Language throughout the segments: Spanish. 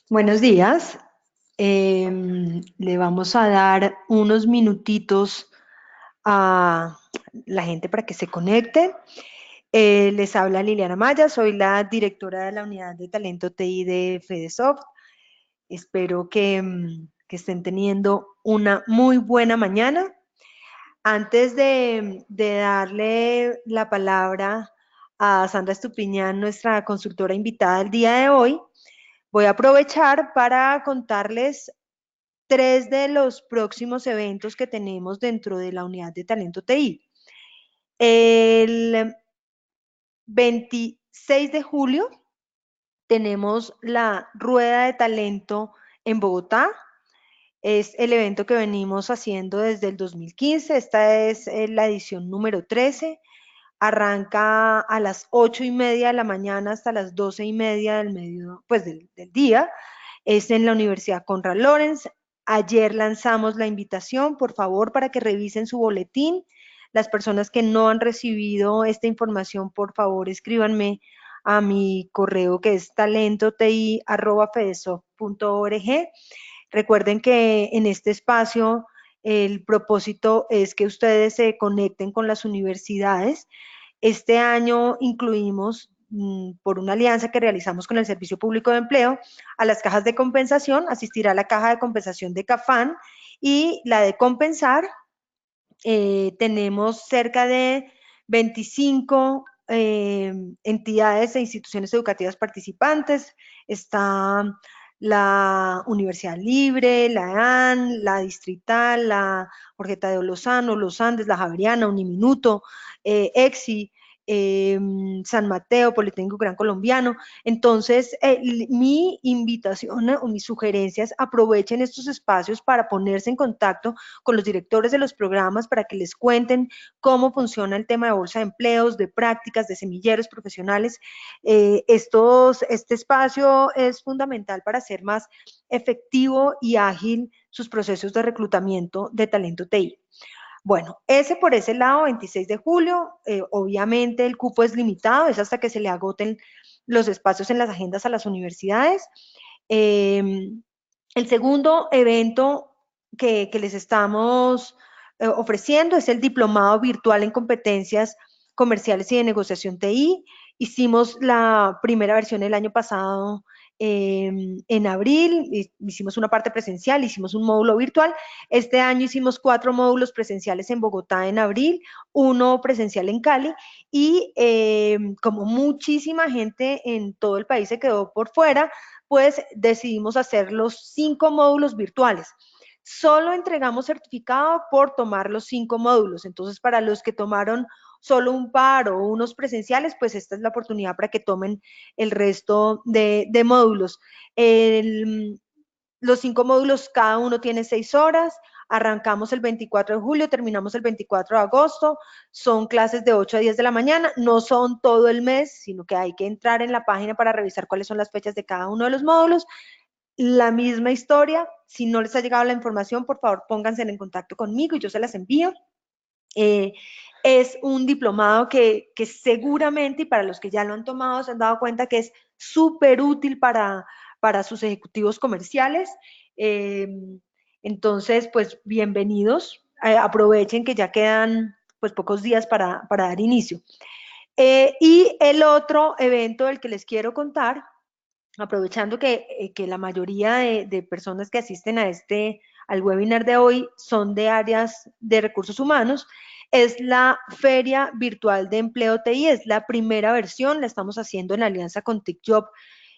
Buenos días. Le vamos a dar unos minutitos a la gente para que se conecte. Les habla Liliana Maya, soy la directora de la unidad de talento TI de Fedesoft. Espero que estén teniendo una muy buena mañana. Antes de darle la palabra a Sandra Estupiñán, nuestra consultora invitada el día de hoy, voy a aprovechar para contarles tres de los próximos eventos que tenemos dentro de la unidad de talento TI. El 26 de julio tenemos la Rueda de Talento en Bogotá. Es el evento que venimos haciendo desde el 2015. Esta es la edición número 13. Arranca a las 8:30 de la mañana hasta las 12:30 del día. Es en la Universidad Conrad Lorenz. Ayer lanzamos la invitación, por favor, para que revisen su boletín. Las personas que no han recibido esta información, por favor, escríbanme a mi correo que es talentoti@fedesoft.org. Recuerden que en este espacio el propósito es que ustedes se conecten con las universidades. Este año incluimos, por una alianza que realizamos con el Servicio Público de Empleo, a las cajas de compensación, asistirá la caja de compensación de CAFAN y la de Compensar. Tenemos cerca de 25 entidades e instituciones educativas participantes. Está la Universidad Libre, la EAN, la Distrital, la Jorge Tadeo Lozano, Los Andes, la Javeriana, Uniminuto, EXI, San Mateo, Politécnico Gran Colombiano. Entonces, mi invitación o mis sugerencias, aprovechen estos espacios para ponerse en contacto con los directores de los programas para que les cuenten cómo funciona el tema de bolsa de empleos, de prácticas, de semilleros profesionales. Este espacio es fundamental para hacer más efectivo y ágil sus procesos de reclutamiento de talento TI. Bueno, ese por ese lado, 26 de julio, obviamente el cupo es limitado, es hasta que se le agoten los espacios en las agendas a las universidades. Eh, el segundo evento que les estamos ofreciendo es el diplomado virtual en competencias comerciales y de negociación TI. Hicimos la primera versión el año pasado en abril, hicimos una parte presencial, hicimos un módulo virtual. Este año hicimos 4 módulos presenciales en Bogotá en abril, uno presencial en Cali y como muchísima gente en todo el país se quedó por fuera, pues decidimos hacer los 5 módulos virtuales. Solo entregamos certificado por tomar los 5 módulos. Entonces, para los que tomaron solo un par o unos presenciales, pues esta es la oportunidad para que tomen el resto de módulos. Los 5 módulos, cada uno tiene 6 horas. Arrancamos el 24 de julio, terminamos el 24 de agosto. Son clases de 8 a 10 de la mañana. No son todo el mes, sino que hay que entrar en la página para revisar cuáles son las fechas de cada uno de los módulos. La misma historia. Si no les ha llegado la información, por favor, pónganse en contacto conmigo y yo se las envío. Eh, es un diplomado que seguramente, y para los que ya lo han tomado, se han dado cuenta que es súper útil para sus ejecutivos comerciales. Eh, entonces, pues bienvenidos. Aprovechen que ya quedan pues pocos días para dar inicio. Y el otro evento del que les quiero contar, aprovechando que la mayoría de personas que asisten al webinar de hoy son de áreas de recursos humanos, es la Feria Virtual de Empleo TI, es la primera versión, la estamos haciendo en alianza con TechJob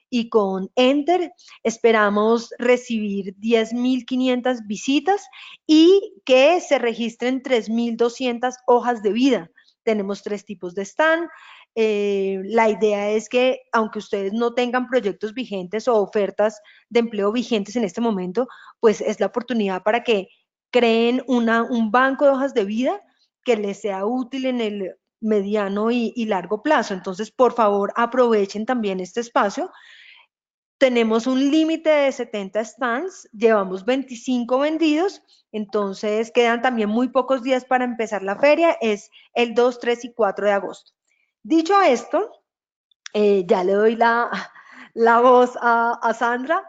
y con Enter. Esperamos recibir 10.500 visitas y que se registren 3.200 hojas de vida. Tenemos 3 tipos de stand. La idea es que, aunque ustedes no tengan proyectos vigentes o ofertas de empleo vigentes en este momento, pues es la oportunidad para que creen un banco de hojas de vida que les sea útil en el mediano y largo plazo. Entonces, por favor, aprovechen también este espacio. Tenemos un límite de 70 stands, llevamos 25 vendidos, entonces quedan también muy pocos días para empezar la feria, es el 2, 3 y 4 de agosto. Dicho esto, ya le doy la voz a Sandra.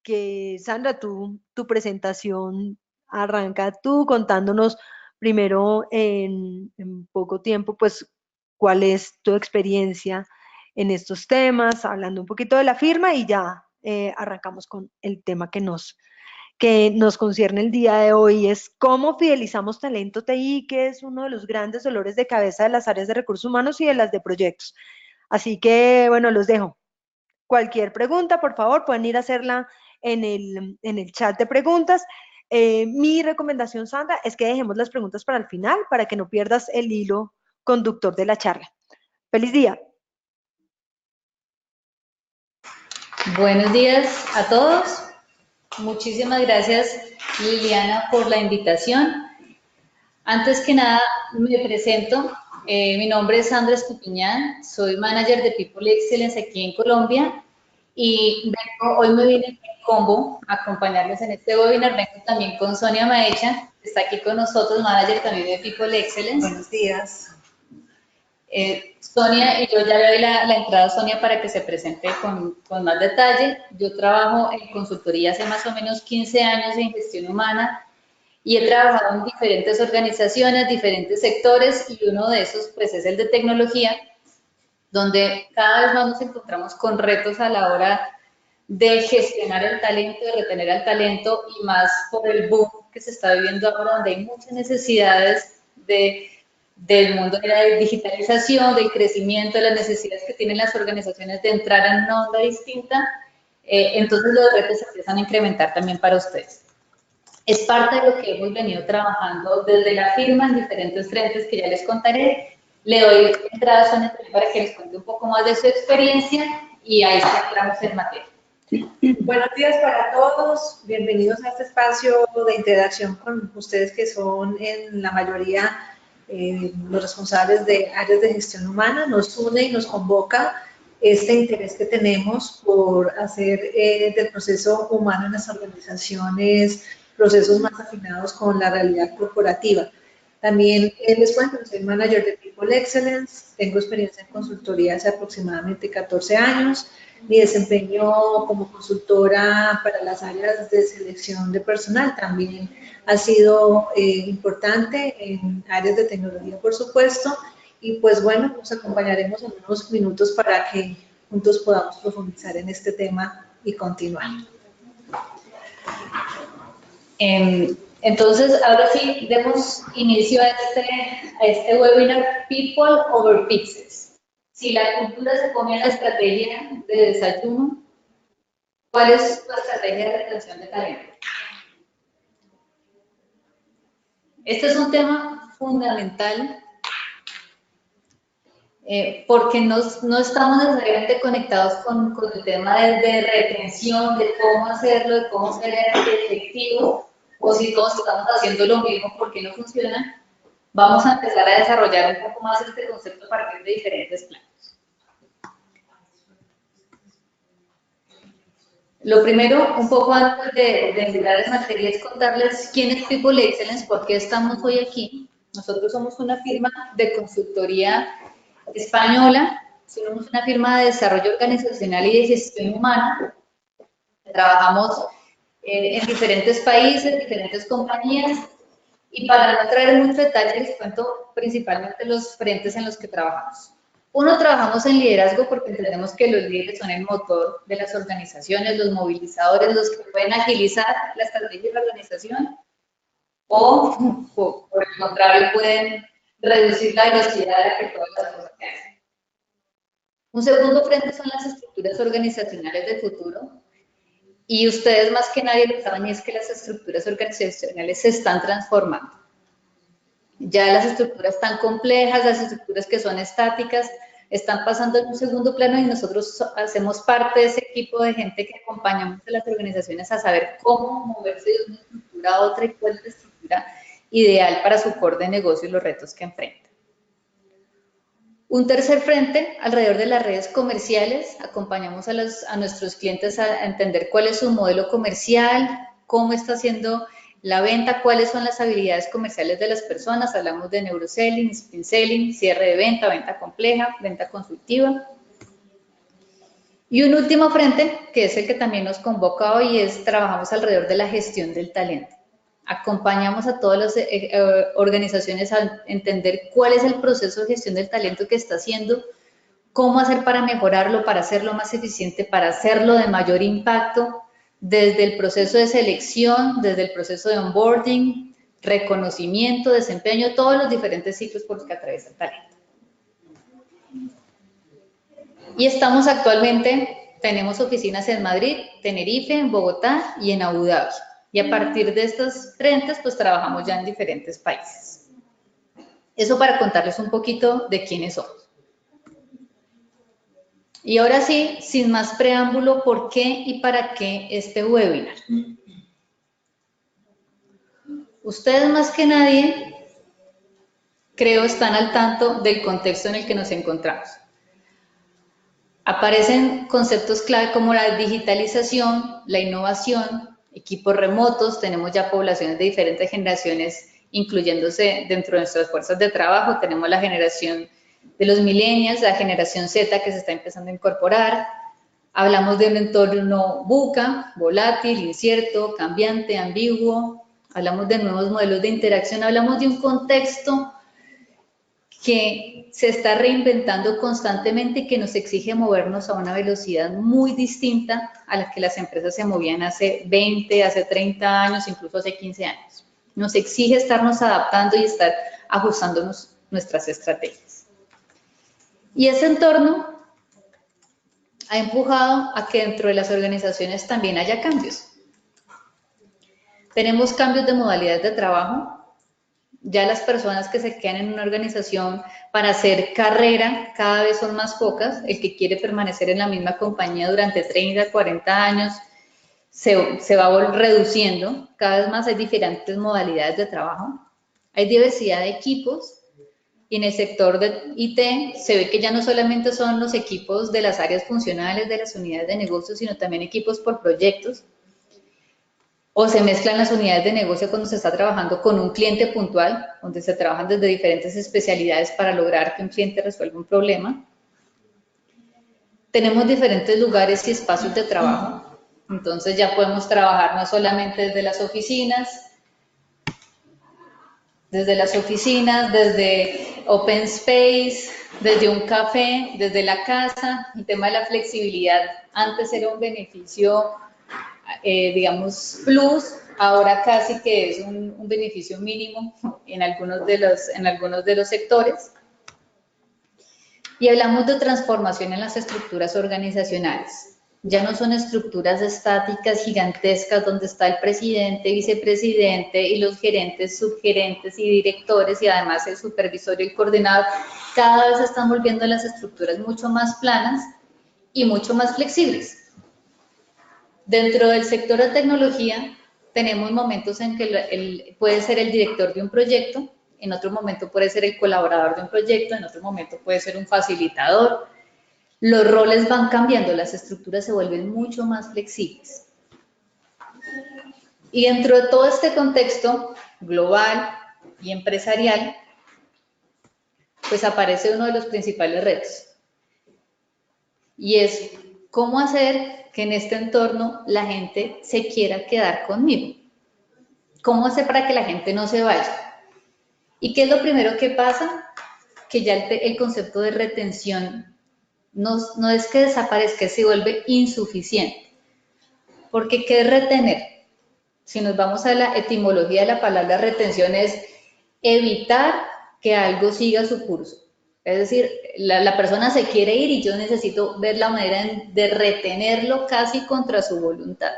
que Sandra, tu presentación arranca tú contándonos primero en poco tiempo, pues, cuál es tu experiencia en estos temas, hablando un poquito de la firma y ya arrancamos con el tema que nos concierne el día de hoy, es cómo fidelizamos talento TI, que es uno de los grandes dolores de cabeza de las áreas de recursos humanos y de las de proyectos. Así que, bueno, los dejo. Cualquier pregunta, por favor, pueden ir a hacerla en el chat de preguntas. Mi recomendación, Sandra, es que dejemos las preguntas para el final, para que no pierdas el hilo conductor de la charla. ¡Feliz día! Buenos días a todos. Muchísimas gracias, Liliana, por la invitación. Antes que nada, me presento. Mi nombre es Sandra Estupiñán, soy manager de People Excellence aquí en Colombia y hoy me vine en combo a acompañarles en este webinar. Vengo también con Sonia Maecha, que está aquí con nosotros, manager también de People Excellence. Buenos días. Sonia, y yo ya le doy la entrada a Sonia para que se presente con más detalle. Yo trabajo en consultoría hace más o menos 15 años en gestión humana y he trabajado en diferentes organizaciones, diferentes sectores, y uno de esos pues es el de tecnología, donde cada vez más nos encontramos con retos a la hora de gestionar el talento, de retener al talento, y más por el boom que se está viviendo ahora, donde hay muchas necesidades del mundo de la digitalización, del crecimiento, de las necesidades que tienen las organizaciones de entrar en una onda distinta. Entonces los retos se empiezan a incrementar también para ustedes. Es parte de lo que hemos venido trabajando desde la firma en diferentes frentes que ya les contaré. Le doy entrada a Sonia para que les cuente un poco más de su experiencia y ahí entramos en materia. Buenos días para todos, bienvenidos a este espacio de interacción con ustedes que son en la mayoría los responsables de áreas de gestión humana. Nos une y nos convoca este interés que tenemos por hacer del proceso humano en las organizaciones procesos más afinados con la realidad corporativa. También les cuento, soy manager de People Excellence, tengo experiencia en consultoría hace aproximadamente 14 años. Mi desempeño como consultora para las áreas de selección de personal también ha sido importante en áreas de tecnología, por supuesto, y pues bueno, nos acompañaremos en unos minutos para que juntos podamos profundizar en este tema y continuar. Entonces, ahora sí, demos inicio a este webinar, People over Pixels. Si la cultura se come en la estrategia de desayuno, ¿cuál es tu estrategia de retención de talento? Este es un tema fundamental porque no estamos necesariamente conectados con el tema de retención, de cómo hacerlo, de cómo ser efectivo, o si todos estamos haciendo lo mismo, ¿por qué no funciona? Vamos a empezar a desarrollar un poco más este concepto a partir de diferentes planos. Lo primero, un poco antes de entrar en materia, es contarles quién es People Excellence, por qué estamos hoy aquí. Nosotros somos una firma de consultoría española, somos una firma de desarrollo organizacional y de gestión humana. Trabajamos en diferentes países, diferentes compañías, y para no traer mucho detalle les cuento principalmente los frentes en los que trabajamos. Uno, trabajamos en liderazgo porque entendemos que los líderes son el motor de las organizaciones, los movilizadores, los que pueden agilizar la estrategia de la organización o por el contrario, pueden reducir la velocidad a la que todas las cosas se hacen. Un segundo frente son las estructuras organizacionales del futuro. Y ustedes más que nadie lo saben, y es que las estructuras organizacionales se están transformando. Ya las estructuras están complejas, las estructuras que son estáticas, están pasando en un segundo plano y nosotros hacemos parte de ese equipo de gente que acompañamos a las organizaciones a saber cómo moverse de una estructura a otra y cuál es la estructura ideal para su core de negocio y los retos que enfrenta. Un tercer frente, alrededor de las redes comerciales, acompañamos a nuestros clientes a entender cuál es su modelo comercial, cómo está haciendo la venta, cuáles son las habilidades comerciales de las personas. Hablamos de neuroselling, sprint selling, cierre de venta, venta compleja, venta consultiva. Y un último frente, que es el que también nos convoca hoy, es trabajamos alrededor de la gestión del talento. Acompañamos a todas las organizaciones a entender cuál es el proceso de gestión del talento que está haciendo, cómo hacer para mejorarlo, para hacerlo más eficiente, para hacerlo de mayor impacto, desde el proceso de selección, desde el proceso de onboarding, reconocimiento, desempeño, todos los diferentes ciclos por los que atraviesa el talento. Y estamos actualmente, tenemos oficinas en Madrid, Tenerife, en Bogotá y en Abu Dhabi. Y a partir de estos frentes, pues trabajamos ya en diferentes países. Eso para contarles un poquito de quiénes somos. Y ahora sí, sin más preámbulo, ¿por qué y para qué este webinar? Ustedes más que nadie, creo, están al tanto del contexto en el que nos encontramos. Aparecen conceptos clave como la digitalización, la innovación, equipos remotos, tenemos ya poblaciones de diferentes generaciones incluyéndose dentro de nuestras fuerzas de trabajo, tenemos la generación de los millennials, la generación Z que se está empezando a incorporar, hablamos de un entorno VUCA, volátil, incierto, cambiante, ambiguo, hablamos de nuevos modelos de interacción, hablamos de un contexto que se está reinventando constantemente y que nos exige movernos a una velocidad muy distinta a la que las empresas se movían hace 20, hace 30 años, incluso hace 15 años. Nos exige estarnos adaptando y estar ajustándonos nuestras estrategias. Y ese entorno ha empujado a que dentro de las organizaciones también haya cambios. Tenemos cambios de modalidades de trabajo. Ya las personas que se quedan en una organización para hacer carrera cada vez son más pocas. El que quiere permanecer en la misma compañía durante 30, 40 años se va reduciendo. Cada vez más hay diferentes modalidades de trabajo. Hay diversidad de equipos. Y en el sector de IT se ve que ya no solamente son los equipos de las áreas funcionales de las unidades de negocio, sino también equipos por proyectos. O se mezclan las unidades de negocio cuando se está trabajando con un cliente puntual, donde se trabajan desde diferentes especialidades para lograr que un cliente resuelva un problema. Tenemos diferentes lugares y espacios de trabajo, entonces ya podemos trabajar no solamente desde las oficinas, desde open space, desde un café, desde la casa. El tema de la flexibilidad antes era un beneficio digamos, plus, ahora casi que es un beneficio mínimo en algunos de los sectores. Y hablamos de transformación en las estructuras organizacionales. Ya no son estructuras estáticas gigantescas donde está el presidente, vicepresidente y los gerentes, subgerentes y directores y además el supervisor y el coordinador. Cada vez se están volviendo las estructuras mucho más planas y mucho más flexibles. Dentro del sector de tecnología tenemos momentos en que puede ser el director de un proyecto, en otro momento puede ser el colaborador de un proyecto, en otro momento puede ser un facilitador. Los roles van cambiando, las estructuras se vuelven mucho más flexibles. Y dentro de todo este contexto global y empresarial, pues aparece uno de los principales retos. Y es cómo hacer que en este entorno la gente se quiera quedar conmigo. ¿Cómo hacer para que la gente no se vaya? ¿Y qué es lo primero que pasa? Que ya el concepto de retención no es que desaparezca, se vuelve insuficiente. Porque ¿qué es retener? Si nos vamos a la etimología de la palabra retención es evitar que algo siga su curso. Es decir, la persona se quiere ir y yo necesito ver la manera de retenerlo casi contra su voluntad.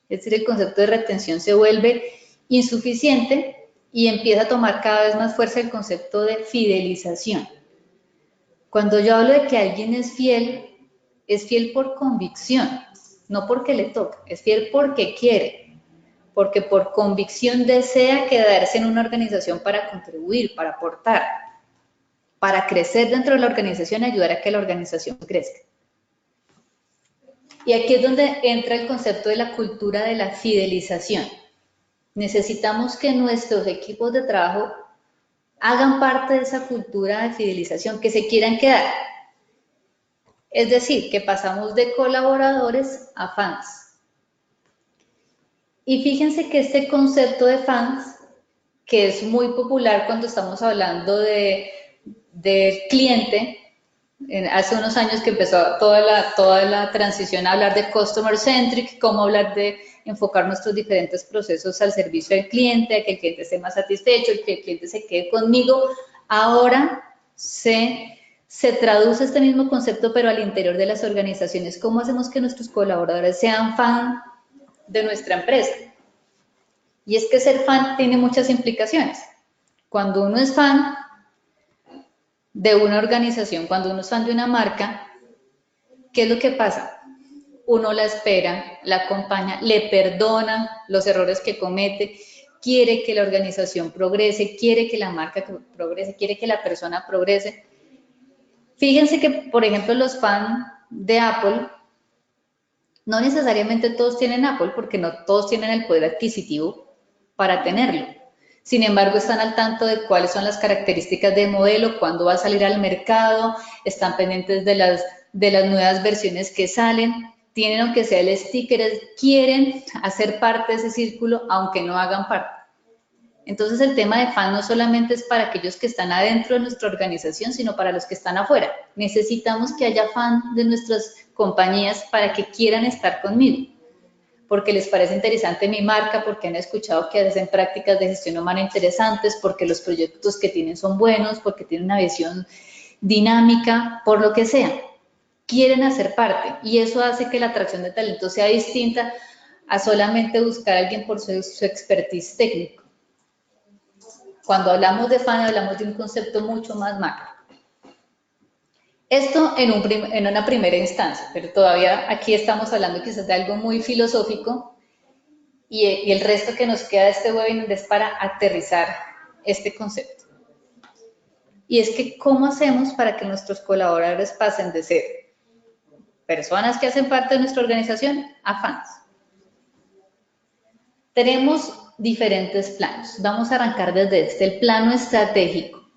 Es decir, el concepto de retención se vuelve insuficiente y empieza a tomar cada vez más fuerza el concepto de fidelización. Cuando yo hablo de que alguien es fiel por convicción, no porque le toca, es fiel porque quiere, porque por convicción desea quedarse en una organización para contribuir, para aportar, para crecer dentro de la organización y ayudar a que la organización crezca. Y aquí es donde entra el concepto de la cultura de la fidelización. Necesitamos que nuestros equipos de trabajo hagan parte de esa cultura de fidelización, que se quieran quedar. Es decir, que pasamos de colaboradores a fans. Y fíjense que este concepto de fans, que es muy popular cuando estamos hablando del cliente, hace unos años que empezó toda la transición a hablar de customer centric, cómo hablar de enfocar nuestros diferentes procesos al servicio del cliente, a que el cliente esté más satisfecho, que el cliente se quede conmigo. Ahora se traduce este mismo concepto, pero al interior de las organizaciones. ¿Cómo hacemos que nuestros colaboradores sean fan de nuestra empresa? Y es que ser fan tiene muchas implicaciones. Cuando uno es fan de una organización, cuando uno es fan de una marca, ¿qué es lo que pasa? Uno la espera, la acompaña, le perdona los errores que comete, quiere que la organización progrese, quiere que la marca progrese, quiere que la persona progrese. Fíjense que, por ejemplo, los fans de Apple, no necesariamente todos tienen Apple, porque no todos tienen el poder adquisitivo para tenerlo. Sin embargo, están al tanto de cuáles son las características de modelo, cuándo va a salir al mercado, están pendientes de las nuevas versiones que salen, tienen aunque sea el sticker, quieren hacer parte de ese círculo, aunque no hagan parte. Entonces, el tema de fan no solamente es para aquellos que están adentro de nuestra organización, sino para los que están afuera. Necesitamos que haya fan de nuestras compañías para que quieran estar conmigo, porque les parece interesante mi marca, porque han escuchado que hacen prácticas de gestión humana interesantes, porque los proyectos que tienen son buenos, porque tienen una visión dinámica, por lo que sea. Quieren hacer parte y eso hace que la atracción de talento sea distinta a solamente buscar a alguien por su expertise técnico. Cuando hablamos de fan, hablamos de un concepto mucho más macro. Esto en una primera instancia, pero todavía aquí estamos hablando quizás de algo muy filosófico y el resto que nos queda de este webinar es para aterrizar este concepto. Y es que, ¿cómo hacemos para que nuestros colaboradores pasen de ser personas que hacen parte de nuestra organización a fans? Tenemos diferentes planos. Vamos a arrancar desde el plano estratégico.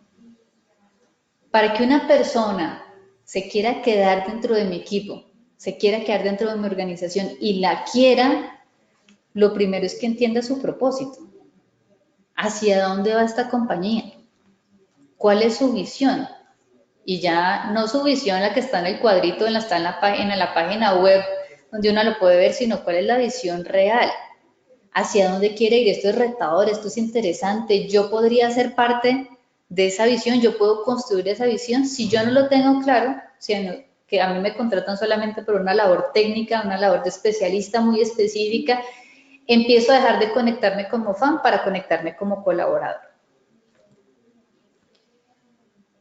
Para que una persona se quiera quedar dentro de mi equipo, se quiera quedar dentro de mi organización y la quiera, lo primero es que entienda su propósito. ¿Hacia dónde va esta compañía? ¿Cuál es su visión? Y ya no su visión, la que está en el cuadrito, está en la página web, donde uno lo puede ver, sino cuál es la visión real. ¿Hacia dónde quiere ir? Esto es retador, esto es interesante. Yo podría ser parte de esa visión, yo puedo construir esa visión. Si yo no lo tengo claro, que a mí me contratan solamente por una labor técnica, una labor de especialista muy específica, empiezo a dejar de conectarme como fan para conectarme como colaborador.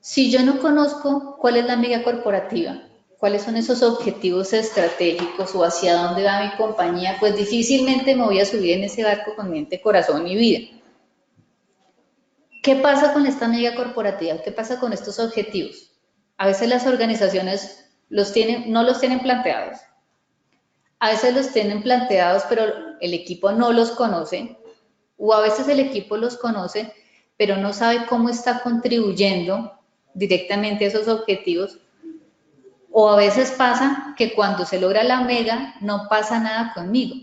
Si yo no conozco cuál es la amiga corporativa, cuáles son esos objetivos estratégicos o hacia dónde va mi compañía, pues difícilmente me voy a subir en ese barco con mente, corazón y vida. ¿Qué pasa con esta amiga corporativa? ¿Qué pasa con estos objetivos? A veces las organizaciones no los tienen planteados. A veces los tienen planteados, pero el equipo no los conoce. O a veces el equipo los conoce, pero no sabe cómo está contribuyendo directamente a esos objetivos. O a veces pasa que cuando se logra la mega, no pasa nada conmigo.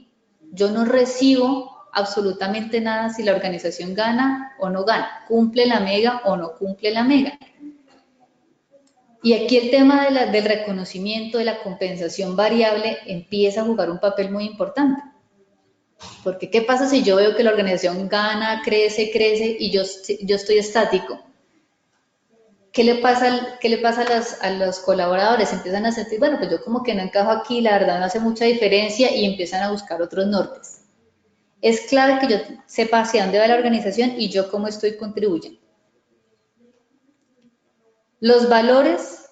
Yo no recibo absolutamente nada si la organización gana o no gana, cumple la mega o no cumple la mega. Y aquí el tema del reconocimiento, de la compensación variable, empieza a jugar un papel muy importante. Porque ¿qué pasa si yo veo que la organización gana, crece y yo estoy estático? ¿Qué le pasa a los colaboradores? Empiezan a sentir, bueno, pues yo como que no encajo aquí, la verdad no hace mucha diferencia y empiezan a buscar otros nortes. Es clave que yo sepa hacia dónde va la organización y yo cómo estoy contribuyendo. Los valores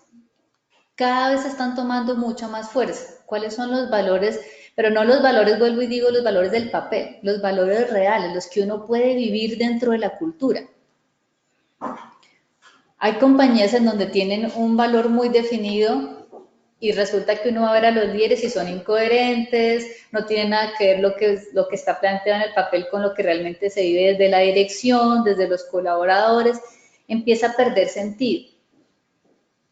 cada vez están tomando mucha más fuerza. ¿Cuáles son los valores? Pero no los valores, vuelvo y digo, los valores del papel, los valores reales, los que uno puede vivir dentro de la cultura. Hay compañías en donde tienen un valor muy definido y resulta que uno va a ver a los líderes y son incoherentes, no tiene nada que ver lo que está planteado en el papel con lo que realmente se vive desde la dirección, desde los colaboradores, empieza a perder sentido.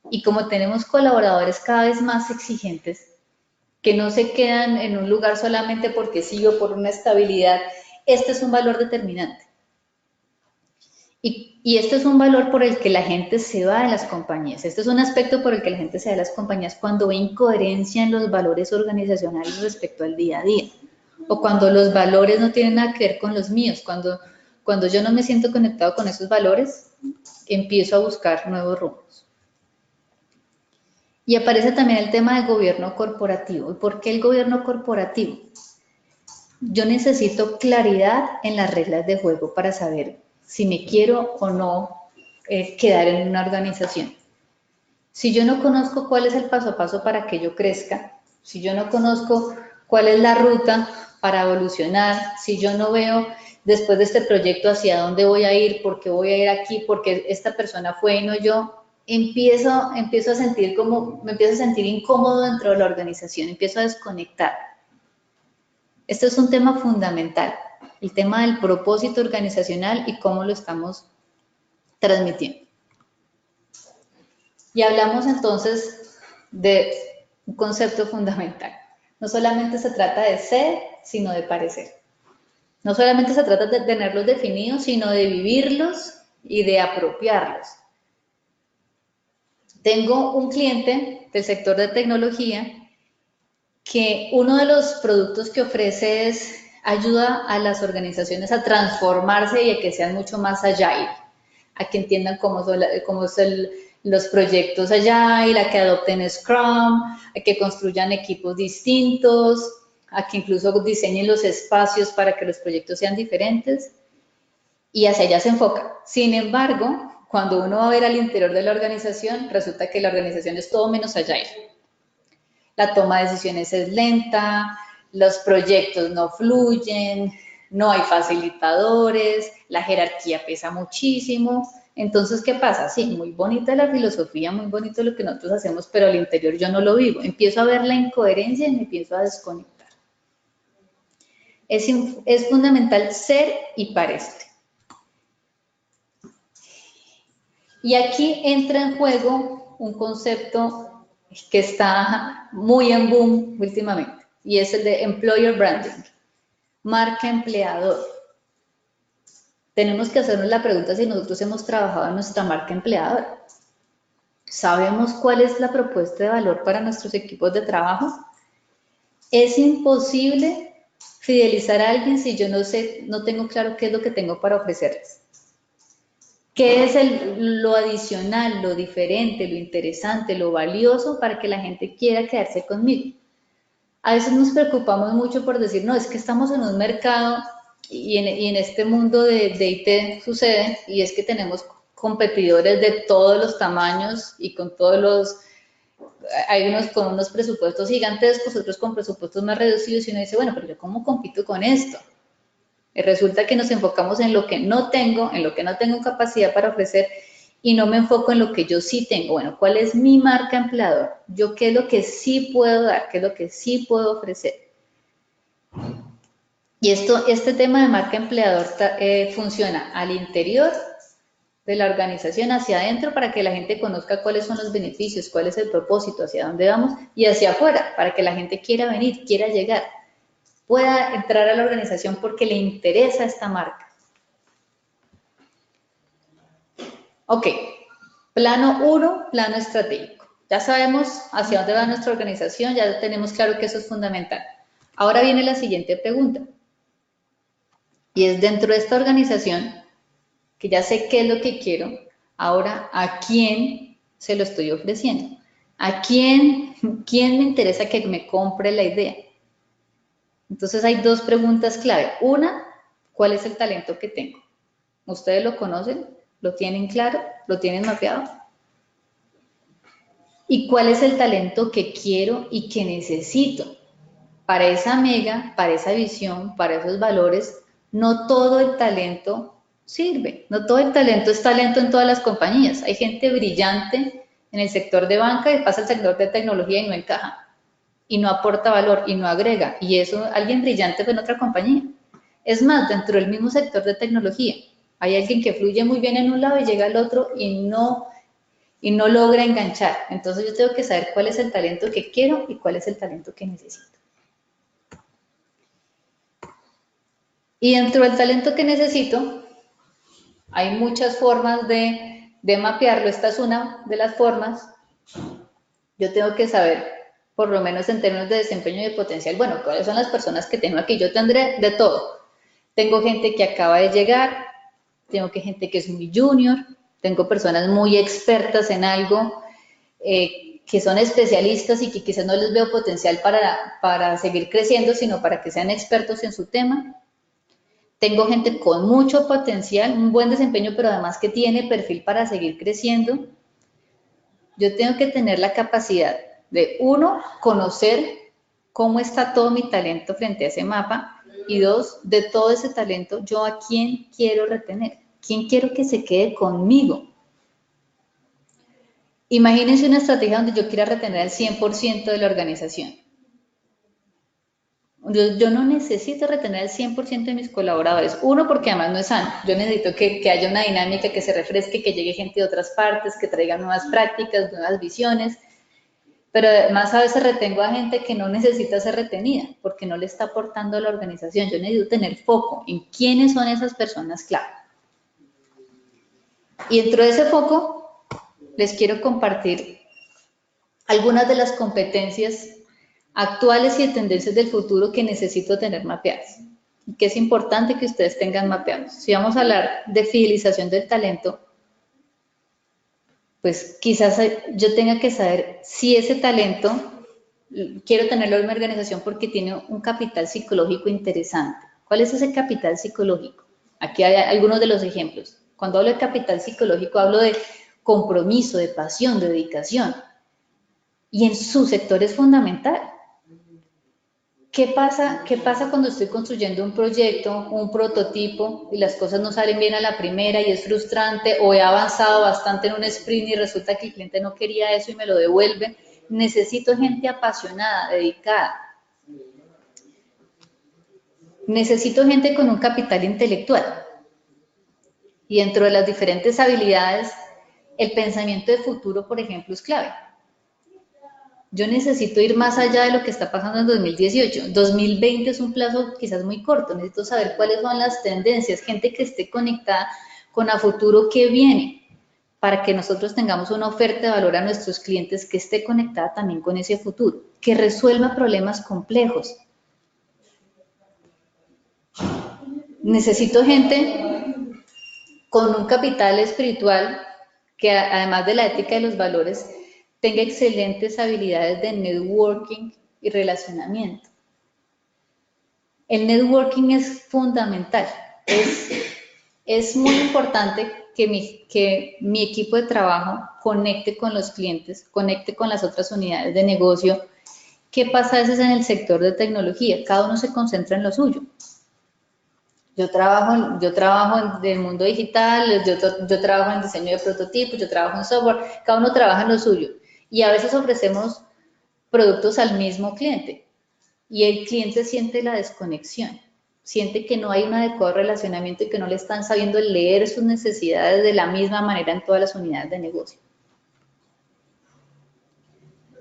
Y como tenemos colaboradores cada vez más exigentes, que no se quedan en un lugar solamente porque sí o por una estabilidad, este es un valor determinante. Y este es un valor por el que la gente se va de las compañías. Este es un aspecto por el que la gente se va de las compañías cuando ve incoherencia en los valores organizacionales respecto al día a día. O cuando los valores no tienen nada que ver con los míos. Cuando yo no me siento conectado con esos valores, empiezo a buscar nuevos rumbos. Y aparece también el tema del gobierno corporativo. ¿Y por qué el gobierno corporativo? Yo necesito claridad en las reglas de juego para saber si me quiero o no quedar en una organización. Si yo no conozco cuál es el paso a paso para que yo crezca, si yo no conozco cuál es la ruta para evolucionar, si yo no veo después de este proyecto hacia dónde voy a ir, por qué voy a ir aquí, porque esta persona fue y no yo, empiezo a sentir me empiezo a sentir incómodo dentro de la organización, empiezo a desconectar. Esto es un tema fundamental, el tema del propósito organizacional y cómo lo estamos transmitiendo. Y hablamos entonces de un concepto fundamental. No solamente se trata de ser, sino de parecer. No solamente se trata de tenerlos definidos, sino de vivirlos y de apropiarlos. Tengo un cliente del sector de tecnología que uno de los productos que ofrece es ayuda a las organizaciones a transformarse y a que sean mucho más agile, a que entiendan cómo son los proyectos agile, a que adopten Scrum, a que construyan equipos distintos, a que incluso diseñen los espacios para que los proyectos sean diferentes, y hacia allá se enfoca. Sin embargo, cuando uno va a ver al interior de la organización, resulta que la organización es todo menos agile. La toma de decisiones es lenta, los proyectos no fluyen, no hay facilitadores, la jerarquía pesa muchísimo. Entonces, ¿qué pasa? Sí, muy bonita la filosofía, muy bonito lo que nosotros hacemos, pero al interior yo no lo vivo. Empiezo a ver la incoherencia y me empiezo a desconectar. Es fundamental ser y parecer. Y aquí entra en juego un concepto que está muy en boom últimamente, y es el de employer branding, marca empleador. Tenemos que hacernos la pregunta si nosotros hemos trabajado en nuestra marca empleador. ¿Sabemos cuál es la propuesta de valor para nuestros equipos de trabajo? Es imposible fidelizar a alguien si yo no tengo claro qué es lo que tengo para ofrecerles. ¿Qué es lo adicional, lo diferente, lo interesante, lo valioso para que la gente quiera quedarse conmigo? A veces nos preocupamos mucho por decir, no, es que estamos en un mercado y en este mundo de IT sucede, y es que tenemos competidores de todos los tamaños y con hay unos con unos presupuestos gigantescos, otros con presupuestos más reducidos, y uno dice, bueno, pero yo ¿cómo compito con esto? Y resulta que nos enfocamos en lo que no tengo, capacidad para ofrecer, y no me enfoco en lo que yo sí tengo. Bueno, ¿cuál es mi marca empleador? Yo, ¿qué es lo que sí puedo dar? ¿Qué es lo que sí puedo ofrecer? Y este tema de marca empleador funciona al interior de la organización, hacia adentro, para que la gente conozca cuáles son los beneficios, cuál es el propósito, hacia dónde vamos, y hacia afuera, para que la gente quiera venir, quiera llegar, pueda entrar a la organización porque le interesa esta marca. Ok, plano 1, plano estratégico. Ya sabemos hacia dónde va nuestra organización, ya tenemos claro que eso es fundamental. Ahora viene la siguiente pregunta. Y es, dentro de esta organización, que ya sé qué es lo que quiero, ahora, ¿a quién se lo estoy ofreciendo? ¿A quién me interesa que me compre la idea? Entonces hay dos preguntas clave. Una, ¿cuál es el talento que tengo? ¿Ustedes lo conocen? ¿Lo tienen claro? ¿Lo tienen mapeado? ¿Y cuál es el talento que quiero y que necesito? Para esa mega, para esa visión, para esos valores, no todo el talento sirve. No todo el talento es talento en todas las compañías. Hay gente brillante en el sector de banca y pasa al sector de tecnología y no encaja, y no aporta valor y no agrega, y eso alguien brillante en otra compañía. Es más, dentro del mismo sector de tecnología hay alguien que fluye muy bien en un lado y llega al otro y no y no logra enganchar. Entonces yo tengo que saber cuál es el talento que quiero y cuál es el talento que necesito. Y dentro del talento que necesito, hay muchas formas de mapearlo. Esta es una de las formas. Yo tengo que saber, por lo menos en términos de desempeño y de potencial, bueno, cuáles son las personas que tengo aquí. Yo tendré de todo. Tengo gente que acaba de llegar, tengo gente que es muy junior, tengo personas muy expertas en algo, que son especialistas y que quizás no les veo potencial para seguir creciendo, sino para que sean expertos en su tema. Tengo gente con mucho potencial, un buen desempeño, pero además que tiene perfil para seguir creciendo. Yo tengo que tener la capacidad de, uno, conocer cómo está todo mi talento frente a ese mapa, y dos, de todo ese talento, yo a quién quiero retener, quién quiero que se quede conmigo. Imagínense una estrategia donde yo quiera retener al 100% de la organización. Yo no necesito retener al 100% de mis colaboradores. Uno, porque además no es sano. Yo necesito que haya una dinámica, que se refresque, que llegue gente de otras partes, que traiga nuevas prácticas, nuevas visiones. Pero además a veces retengo a gente que no necesita ser retenida, porque no le está aportando a la organización. Yo necesito tener foco en quiénes son esas personas clave. Y dentro de ese foco, les quiero compartir algunas de las competencias actuales y de tendencias del futuro que necesito tener mapeadas, y que es importante que ustedes tengan mapeados. Si vamos a hablar de fidelización del talento, pues quizás yo tenga que saber si ese talento quiero tenerlo en mi organización porque tiene un capital psicológico interesante. ¿Cuál es ese capital psicológico? Aquí hay algunos de los ejemplos. Cuando hablo de capital psicológico, hablo de compromiso, de pasión, de dedicación. Y en su sector es fundamental. ¿Qué pasa cuando estoy construyendo un proyecto, un prototipo, y las cosas no salen bien a la primera y es frustrante, o he avanzado bastante en un sprint y resulta que el cliente no quería eso y me lo devuelve? Necesito gente apasionada, dedicada. Necesito gente con un capital intelectual. Y dentro de las diferentes habilidades, el pensamiento de futuro, por ejemplo, es clave. Yo necesito ir más allá de lo que está pasando en 2018. 2020 es un plazo quizás muy corto. Necesito saber cuáles son las tendencias, gente que esté conectada con a futuro que viene, para que nosotros tengamos una oferta de valor a nuestros clientes que esté conectada también con ese futuro, que resuelva problemas complejos. Necesito gente con un capital espiritual que, además de la ética y los valores, tenga excelentes habilidades de networking y relacionamiento. El networking es fundamental. Es muy importante que mi equipo de trabajo conecte con los clientes, conecte con las otras unidades de negocio. ¿Qué pasa a veces en el sector de tecnología? Cada uno se concentra en lo suyo. Yo trabajo en el mundo digital, yo trabajo en diseño de prototipos, yo trabajo en software, cada uno trabaja en lo suyo. Y a veces ofrecemos productos al mismo cliente y el cliente siente la desconexión, siente que no hay un adecuado relacionamiento y que no le están sabiendo leer sus necesidades de la misma manera en todas las unidades de negocio.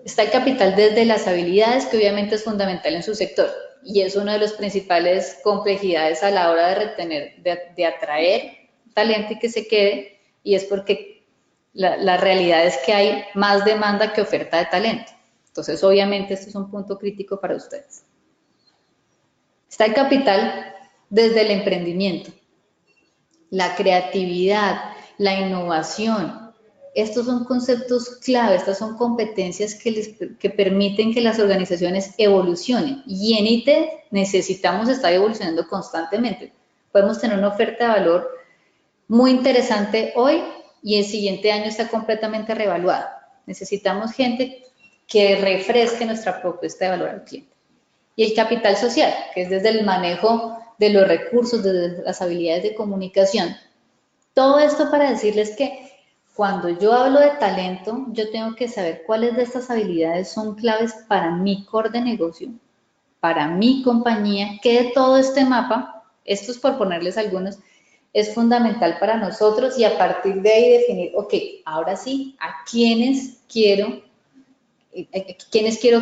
Está el capital desde las habilidades, que obviamente es fundamental en su sector y es una de las principales complejidades a la hora de retener, de atraer talento y que se quede, y es porque la realidad es que hay más demanda que oferta de talento. Entonces, obviamente, esto es un punto crítico para ustedes. Está el capital desde el emprendimiento, la creatividad, la innovación. Estos son conceptos clave, estas son competencias que permiten que las organizaciones evolucionen. Y en IT necesitamos estar evolucionando constantemente. Podemos tener una oferta de valor muy interesante hoy y el siguiente año está completamente reevaluada. Necesitamos gente que refresque nuestra propuesta de valor al cliente. Y el capital social, que es desde el manejo de los recursos, desde las habilidades de comunicación. Todo esto para decirles que cuando yo hablo de talento, yo tengo que saber cuáles de estas habilidades son claves para mi core de negocio, para mi compañía, que de todo este mapa, esto es por ponerles algunos, es fundamental para nosotros y a partir de ahí definir, ok, ahora sí, ¿a quiénes quiero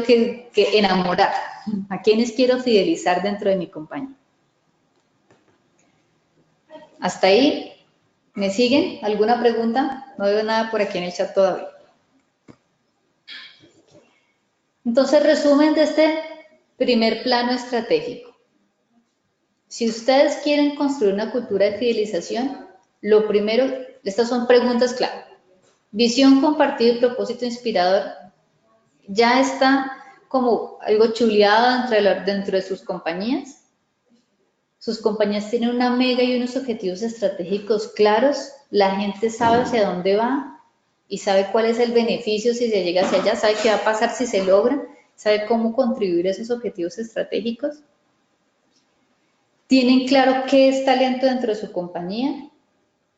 que enamorar? ¿A quiénes quiero fidelizar dentro de mi compañía? ¿Hasta ahí? ¿Me siguen? ¿Alguna pregunta? No veo nada por aquí en el chat todavía. Entonces, resumen de este primer plano estratégico. Si ustedes quieren construir una cultura de fidelización, lo primero, estas son preguntas clave. Visión compartida y propósito inspirador. ¿Ya está como algo chuleado dentro de sus compañías? Sus compañías tienen una mega y unos objetivos estratégicos claros. La gente sabe hacia dónde va y sabe cuál es el beneficio si se llega hacia allá, sabe qué va a pasar si se logra, sabe cómo contribuir a esos objetivos estratégicos. ¿Tienen claro qué es talento dentro de su compañía?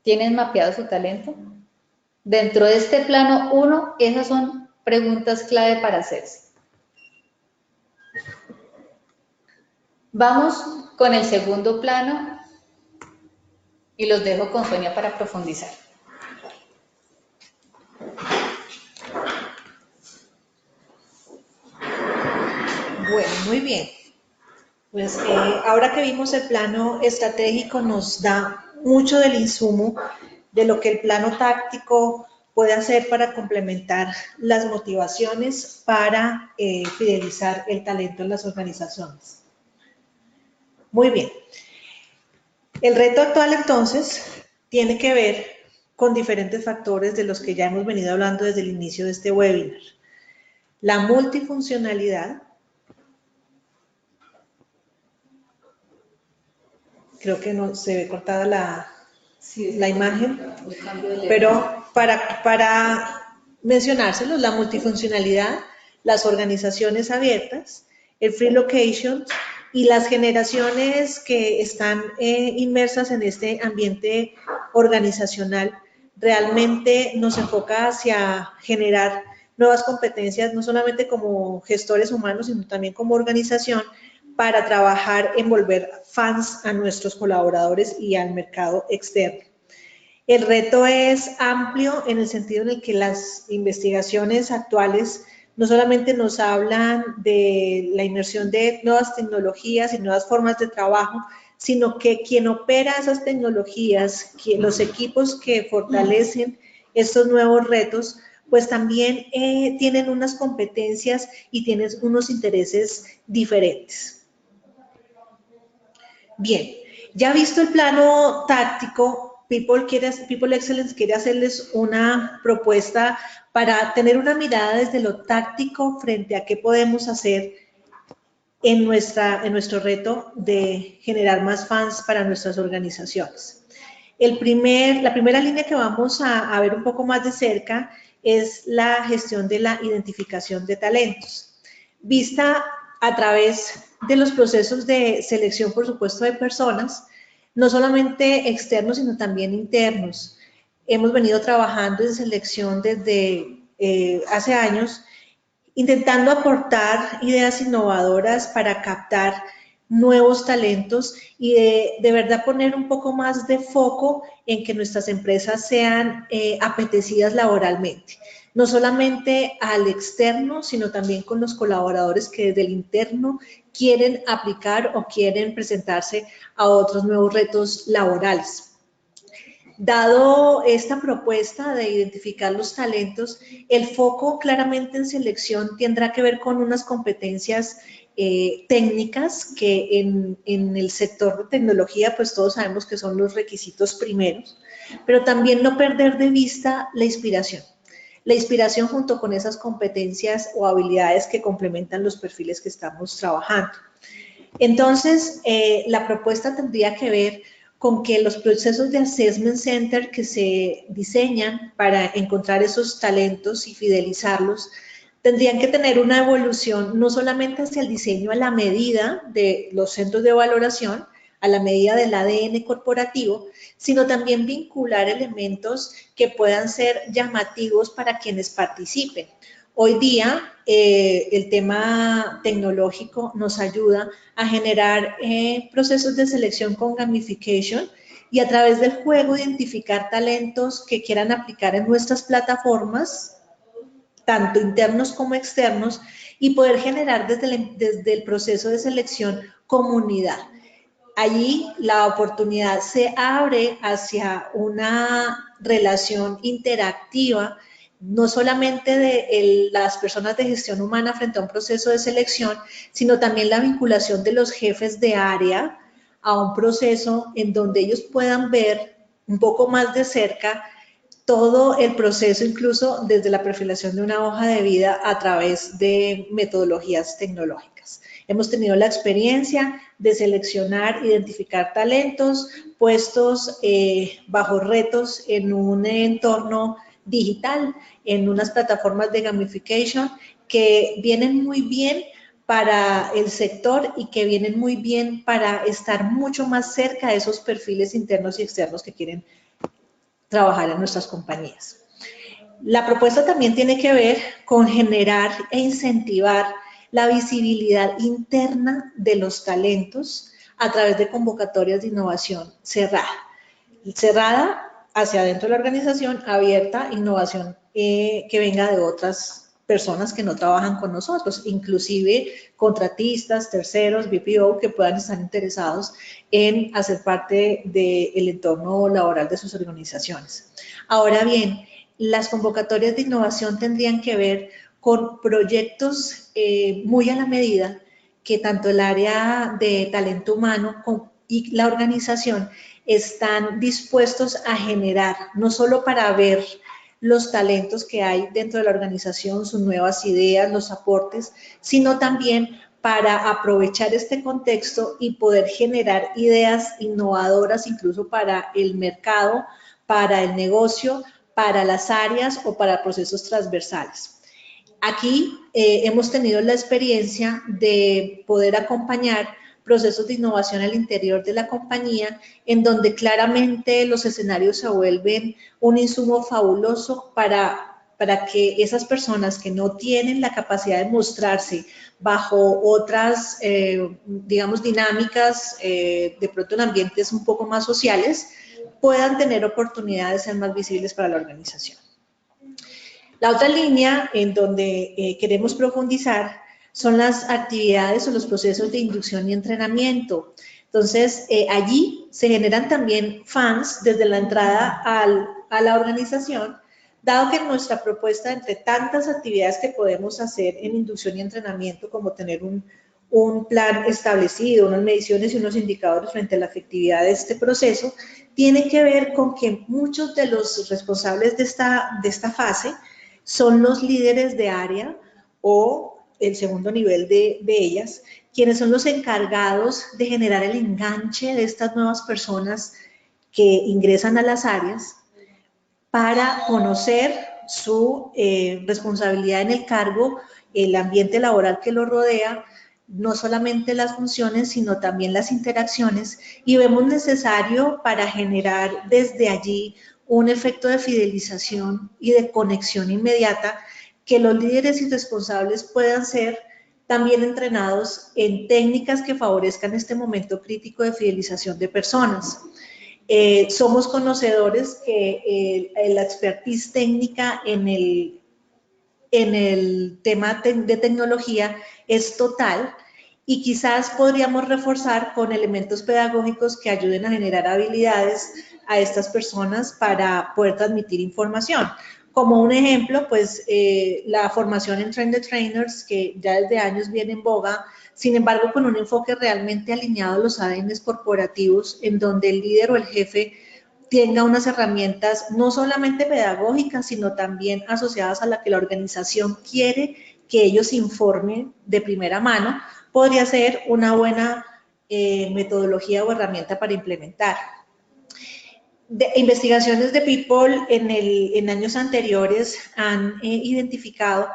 ¿Tienen mapeado su talento? Dentro de este plano 1, esas son preguntas clave para hacerse. Vamos con el segundo plano y los dejo con Sonia para profundizar. Bueno, muy bien. Pues ahora que vimos el plano estratégico nos da mucho del insumo de lo que el plano táctico puede hacer para complementar las motivaciones para fidelizar el talento en las organizaciones. Muy bien. El reto actual entonces tiene que ver con diferentes factores de los que ya hemos venido hablando desde el inicio de este webinar. La multifuncionalidad. Creo que no se ve cortada la imagen, pero para mencionárselos, la multifuncionalidad, las organizaciones abiertas, el free location y las generaciones que están inmersas en este ambiente organizacional, realmente nos enfoca hacia generar nuevas competencias, no solamente como gestores humanos, sino también como organización, para trabajar en volver fans a nuestros colaboradores y al mercado externo. El reto es amplio en el sentido en el que las investigaciones actuales no solamente nos hablan de la inmersión de nuevas tecnologías y nuevas formas de trabajo, sino que quien opera esas tecnologías, los equipos que fortalecen estos nuevos retos, pues también tienen unas competencias y tienen unos intereses diferentes. Bien, ya visto el plano táctico, People Excellence quiere hacerles una propuesta para tener una mirada desde lo táctico frente a qué podemos hacer en nuestro reto de generar más fans para nuestras organizaciones. La primera línea que vamos a ver un poco más de cerca es la gestión de la identificación de talentos, vista a través de los procesos de selección, por supuesto, de personas, no solamente externos, sino también internos. Hemos venido trabajando en selección desde hace años, intentando aportar ideas innovadoras para captar nuevos talentos y de verdad poner un poco más de foco en que nuestras empresas sean apetecidas laboralmente. No solamente al externo, sino también con los colaboradores que desde el interno quieren aplicar o quieren presentarse a otros nuevos retos laborales. Dado esta propuesta de identificar los talentos, el foco claramente en selección tendrá que ver con unas competencias técnicas que en el sector de tecnología pues todos sabemos que son los requisitos primeros, pero también no perder de vista la inspiración. La inspiración junto con esas competencias o habilidades que complementan los perfiles que estamos trabajando. Entonces, la propuesta tendría que ver con que los procesos de assessment center que se diseñan para encontrar esos talentos y fidelizarlos tendrían que tener una evolución no solamente hacia el diseño a la medida de los centros de valoración, a la medida del ADN corporativo, sino también vincular elementos que puedan ser llamativos para quienes participen. Hoy día el tema tecnológico nos ayuda a generar procesos de selección con gamification y a través del juego identificar talentos que quieran aplicar en nuestras plataformas, tanto internos como externos, y poder generar desde el proceso de selección comunidad. Allí la oportunidad se abre hacia una relación interactiva, no solamente de las personas de gestión humana frente a un proceso de selección, sino también la vinculación de los jefes de área a un proceso en donde ellos puedan ver un poco más de cerca todo el proceso, incluso desde la perfilación de una hoja de vida a través de metodologías tecnológicas. Hemos tenido la experiencia de seleccionar, identificar talentos puestos bajo retos en un entorno digital, en unas plataformas de gamification que vienen muy bien para el sector y que vienen muy bien para estar mucho más cerca de esos perfiles internos y externos que quieren trabajar en nuestras compañías. La propuesta también tiene que ver con generar e incentivar la visibilidad interna de los talentos a través de convocatorias de innovación cerrada. Cerrada hacia adentro de la organización, abierta, innovación que venga de otras personas que no trabajan con nosotros, inclusive contratistas, terceros, BPO, que puedan estar interesados en hacer parte del entorno laboral de sus organizaciones. Ahora bien, las convocatorias de innovación tendrían que ver con proyectos muy a la medida que tanto el área de talento humano y la organización están dispuestos a generar, no solo para ver los talentos que hay dentro de la organización, sus nuevas ideas, los aportes, sino también para aprovechar este contexto y poder generar ideas innovadoras incluso para el mercado, para el negocio, para las áreas o para procesos transversales. Aquí hemos tenido la experiencia de poder acompañar procesos de innovación al interior de la compañía, en donde claramente los escenarios se vuelven un insumo fabuloso para que esas personas que no tienen la capacidad de mostrarse bajo otras, digamos, dinámicas, de pronto en ambientes un poco más sociales, puedan tener oportunidades de ser más visibles para la organización. La otra línea en donde queremos profundizar son las actividades o los procesos de inducción y entrenamiento. Entonces, allí se generan también fans desde la entrada a la organización, dado que nuestra propuesta, entre tantas actividades que podemos hacer en inducción y entrenamiento, como tener un plan establecido, unas mediciones y unos indicadores frente a la efectividad de este proceso, tiene que ver con que muchos de los responsables de esta fase son los líderes de área o el segundo nivel de ellas, quienes son los encargados de generar el enganche de estas nuevas personas que ingresan a las áreas para conocer su responsabilidad en el cargo, el ambiente laboral que lo rodea, no solamente las funciones, sino también las interacciones, y vemos necesario para generar desde allí un efecto de fidelización y de conexión inmediata, que los líderes y responsables puedan ser también entrenados en técnicas que favorezcan este momento crítico de fidelización de personas. Somos conocedores que la expertise técnica en el tema de tecnología es total, y quizás podríamos reforzar con elementos pedagógicos que ayuden a generar habilidades a estas personas para poder transmitir información. Como un ejemplo, pues la formación en Train the Trainers, que ya desde años viene en boga, sin embargo con un enfoque realmente alineado a los ADNs corporativos, en donde el líder o el jefe tenga unas herramientas no solamente pedagógicas, sino también asociadas a la que la organización quiere que ellos informen de primera mano, podría ser una buena metodología o herramienta para implementar. Investigaciones de People en años anteriores han identificado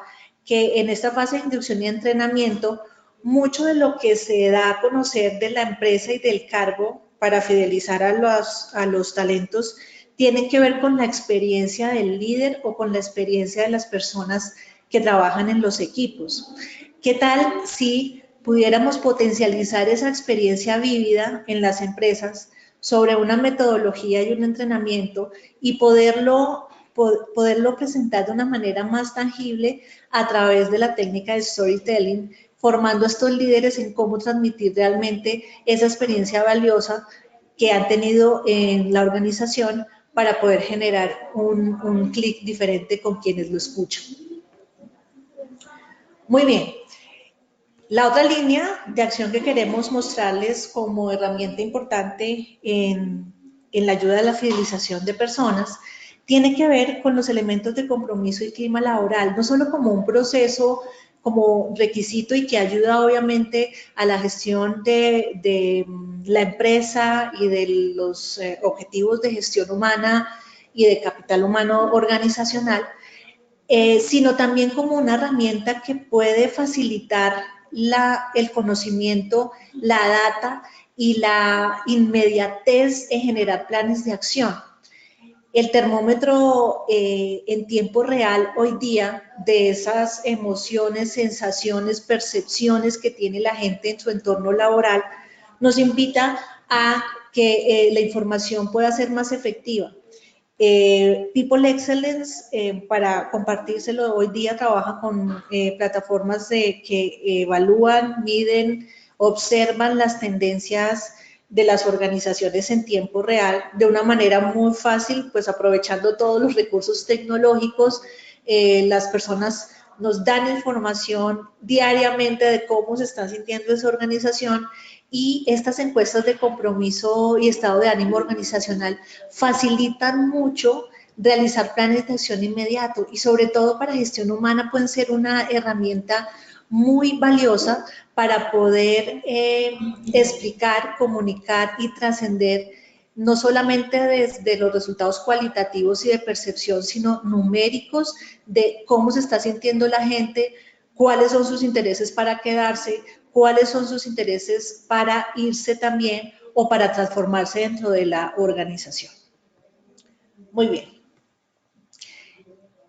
que en esta fase de inducción y entrenamiento, mucho de lo que se da a conocer de la empresa y del cargo para fidelizar a los talentos tiene que ver con la experiencia del líder o con la experiencia de las personas que trabajan en los equipos. ¿Qué tal si pudiéramos potencializar esa experiencia vívida en las empresas sobre una metodología y un entrenamiento y poderlo presentar de una manera más tangible a través de la técnica de storytelling, formando a estos líderes en cómo transmitir realmente esa experiencia valiosa que han tenido en la organización para poder generar un clic diferente con quienes lo escuchan. Muy bien. La otra línea de acción que queremos mostrarles como herramienta importante en la ayuda a la fidelización de personas tiene que ver con los elementos de compromiso y clima laboral, no solo como un proceso, como requisito y que ayuda obviamente a la gestión de la empresa y de los objetivos de gestión humana y de capital humano organizacional, sino también como una herramienta que puede facilitar el conocimiento, la data y la inmediatez en generar planes de acción. El termómetro en tiempo real hoy día de esas emociones, sensaciones, percepciones que tiene la gente en su entorno laboral nos invita a que la información pueda ser más efectiva. People Excellence, para compartírselo, hoy día trabaja con plataformas que evalúan, miden, observan las tendencias de las organizaciones en tiempo real de una manera muy fácil, pues aprovechando todos los recursos tecnológicos. Las personas nos dan información diariamente de cómo se está sintiendo esa organización y estas encuestas de compromiso y estado de ánimo organizacional facilitan mucho realizar planes de acción inmediato y sobre todo para gestión humana pueden ser una herramienta muy valiosa para poder explicar, comunicar y trascender no solamente desde los resultados cualitativos y de percepción, sino numéricos de cómo se está sintiendo la gente, cuáles son sus intereses para quedarse, cuáles son sus intereses para irse también o para transformarse dentro de la organización. Muy bien.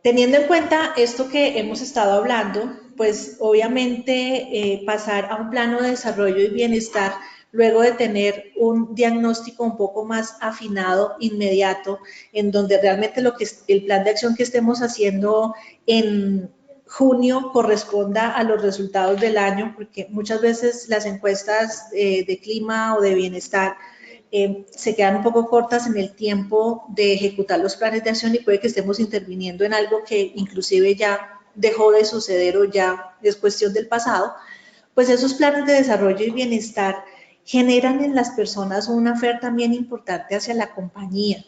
Teniendo en cuenta esto que hemos estado hablando, pues obviamente pasar a un plano de desarrollo y bienestar luego de tener un diagnóstico un poco más afinado, inmediato, en donde realmente el plan de acción que estemos haciendo en junio corresponda a los resultados del año, porque muchas veces las encuestas de clima o de bienestar se quedan un poco cortas en el tiempo de ejecutar los planes de acción y puede que estemos interviniendo en algo que inclusive ya dejó de suceder o ya es cuestión del pasado, pues esos planes de desarrollo y bienestar generan en las personas una fe también importante hacia la compañía.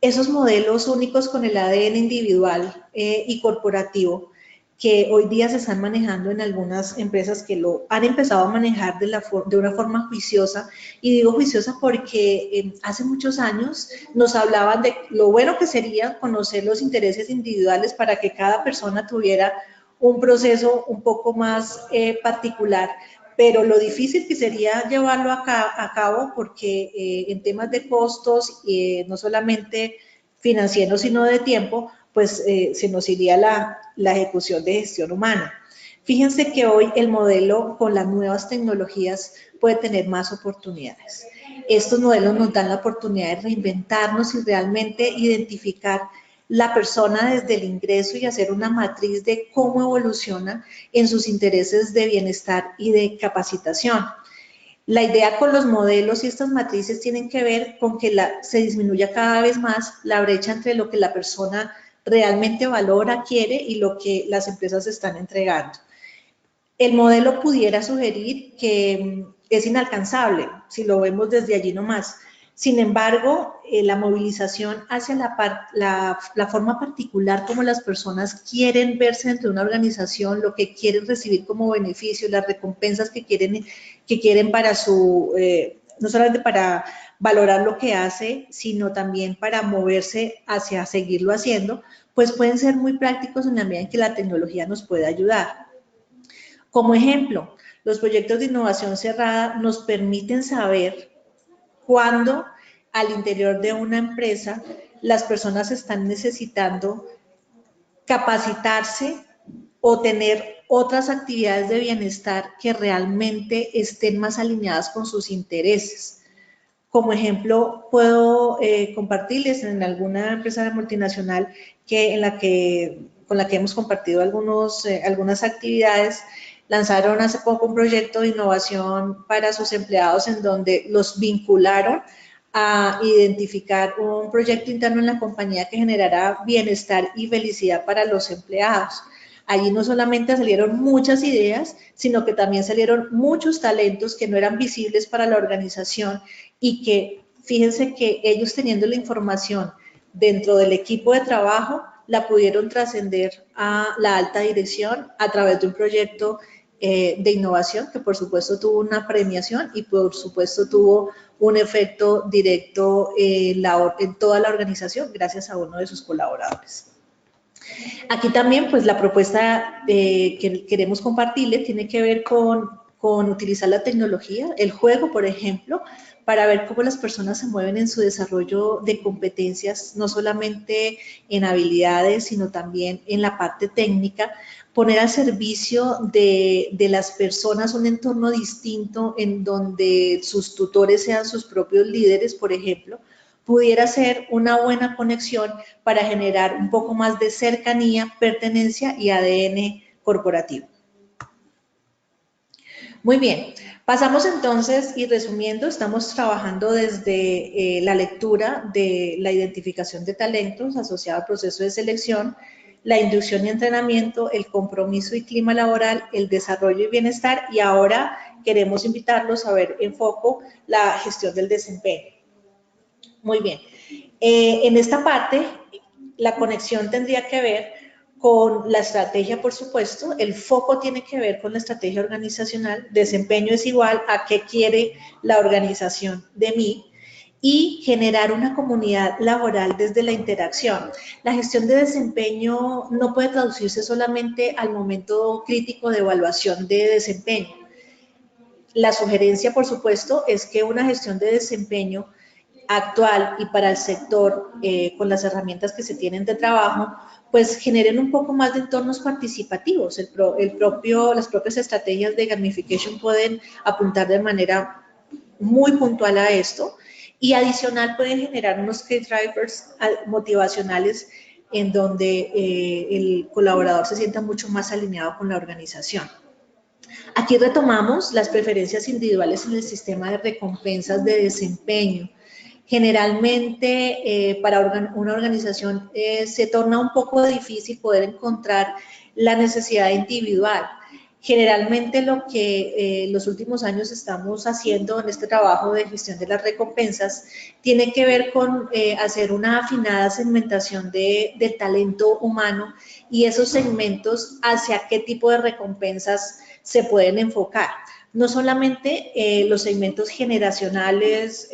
Esos modelos únicos con el ADN individual y corporativo que hoy día se están manejando en algunas empresas que lo han empezado a manejar de una forma juiciosa, y digo juiciosa porque hace muchos años nos hablaban de lo bueno que sería conocer los intereses individuales para que cada persona tuviera un proceso un poco más particular, pero lo difícil que sería llevarlo a cabo porque en temas de costos, no solamente financieros, sino de tiempo, pues se nos iría la ejecución de gestión humana. Fíjense que hoy el modelo con las nuevas tecnologías puede tener más oportunidades. Estos modelos nos dan la oportunidad de reinventarnos y realmente identificar la persona desde el ingreso y hacer una matriz de cómo evoluciona en sus intereses de bienestar y de capacitación. La idea con los modelos y estas matrices tienen que ver con que se disminuya cada vez más la brecha entre lo que la persona realmente valora, quiere y lo que las empresas están entregando. El modelo pudiera sugerir que es inalcanzable, si lo vemos desde allí nomás. Sin embargo, la movilización hacia la forma particular como las personas quieren verse dentro de una organización, lo que quieren recibir como beneficio, las recompensas que quieren para no solamente para valorar lo que hace, sino también para moverse hacia seguirlo haciendo, pues pueden ser muy prácticos en la medida en que la tecnología nos puede ayudar. Como ejemplo, los proyectos de innovación cerrada nos permiten saber cuándo al interior de una empresa las personas están necesitando capacitarse o tener otras actividades de bienestar que realmente estén más alineadas con sus intereses. Como ejemplo, puedo compartirles en alguna empresa multinacional con la que hemos compartido algunas actividades. Lanzaron hace poco un proyecto de innovación para sus empleados en donde los vincularon a identificar un proyecto interno en la compañía que generara bienestar y felicidad para los empleados. Allí no solamente salieron muchas ideas, sino que también salieron muchos talentos que no eran visibles para la organización y que, fíjense que ellos teniendo la información dentro del equipo de trabajo, la pudieron trascender a la alta dirección a través de un proyecto de innovación que por supuesto tuvo una premiación y por supuesto tuvo un efecto directo en toda la organización gracias a uno de sus colaboradores. Aquí también pues la propuesta que queremos compartirle tiene que ver con utilizar la tecnología, el juego por ejemplo, para ver cómo las personas se mueven en su desarrollo de competencias, no solamente en habilidades, sino también en la parte técnica, poner al servicio de las personas un entorno distinto en donde sus tutores sean sus propios líderes, por ejemplo, pudiera ser una buena conexión para generar un poco más de cercanía, pertenencia y ADN corporativo. Muy bien, pasamos entonces y resumiendo, estamos trabajando desde la lectura de la identificación de talentos asociado al proceso de selección, la inducción y entrenamiento, el compromiso y clima laboral, el desarrollo y bienestar, y ahora queremos invitarlos a ver en foco la gestión del desempeño. Muy bien, en esta parte la conexión tendría que ver con la estrategia, por supuesto, el foco tiene que ver con la estrategia organizacional, desempeño es igual a qué quiere la organización de mí, y generar una comunidad laboral desde la interacción. La gestión de desempeño no puede traducirse solamente al momento crítico de evaluación de desempeño. La sugerencia, por supuesto, es que una gestión de desempeño actual y para el sector, con las herramientas que se tienen de trabajo, pues generen un poco más de entornos participativos. Las propias estrategias de gamification pueden apuntar de manera muy puntual a esto, y adicional pueden generar unos key drivers motivacionales en donde el colaborador se sienta mucho más alineado con la organización. Aquí retomamos las preferencias individuales en el sistema de recompensas de desempeño. Generalmente para una organización se torna un poco difícil poder encontrar la necesidad individual. Generalmente lo que los últimos años estamos haciendo en este trabajo de gestión de las recompensas tiene que ver con hacer una afinada segmentación del talento humano y esos segmentos hacia qué tipo de recompensas se pueden enfocar. No solamente los segmentos generacionales,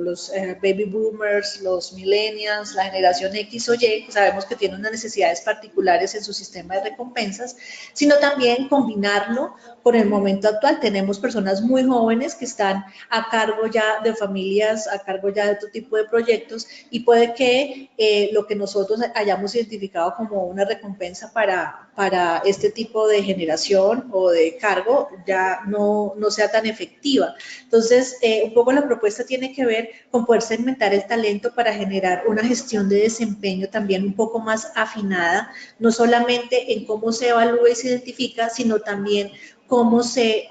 los baby boomers, los millennials, la generación X o Y, sabemos que tienen unas necesidades particulares en su sistema de recompensas, sino también combinarlo con el momento actual. Tenemos personas muy jóvenes que están a cargo ya de familias, a cargo ya de otro tipo de proyectos, y puede que lo que nosotros hayamos identificado como una recompensa para este tipo de generación o de cargo ya no sea tan efectiva. Entonces, un poco la propuesta tiene que ver con poder segmentar el talento para generar una gestión de desempeño también un poco más afinada, no solamente en cómo se evalúa y se identifica, sino también cómo se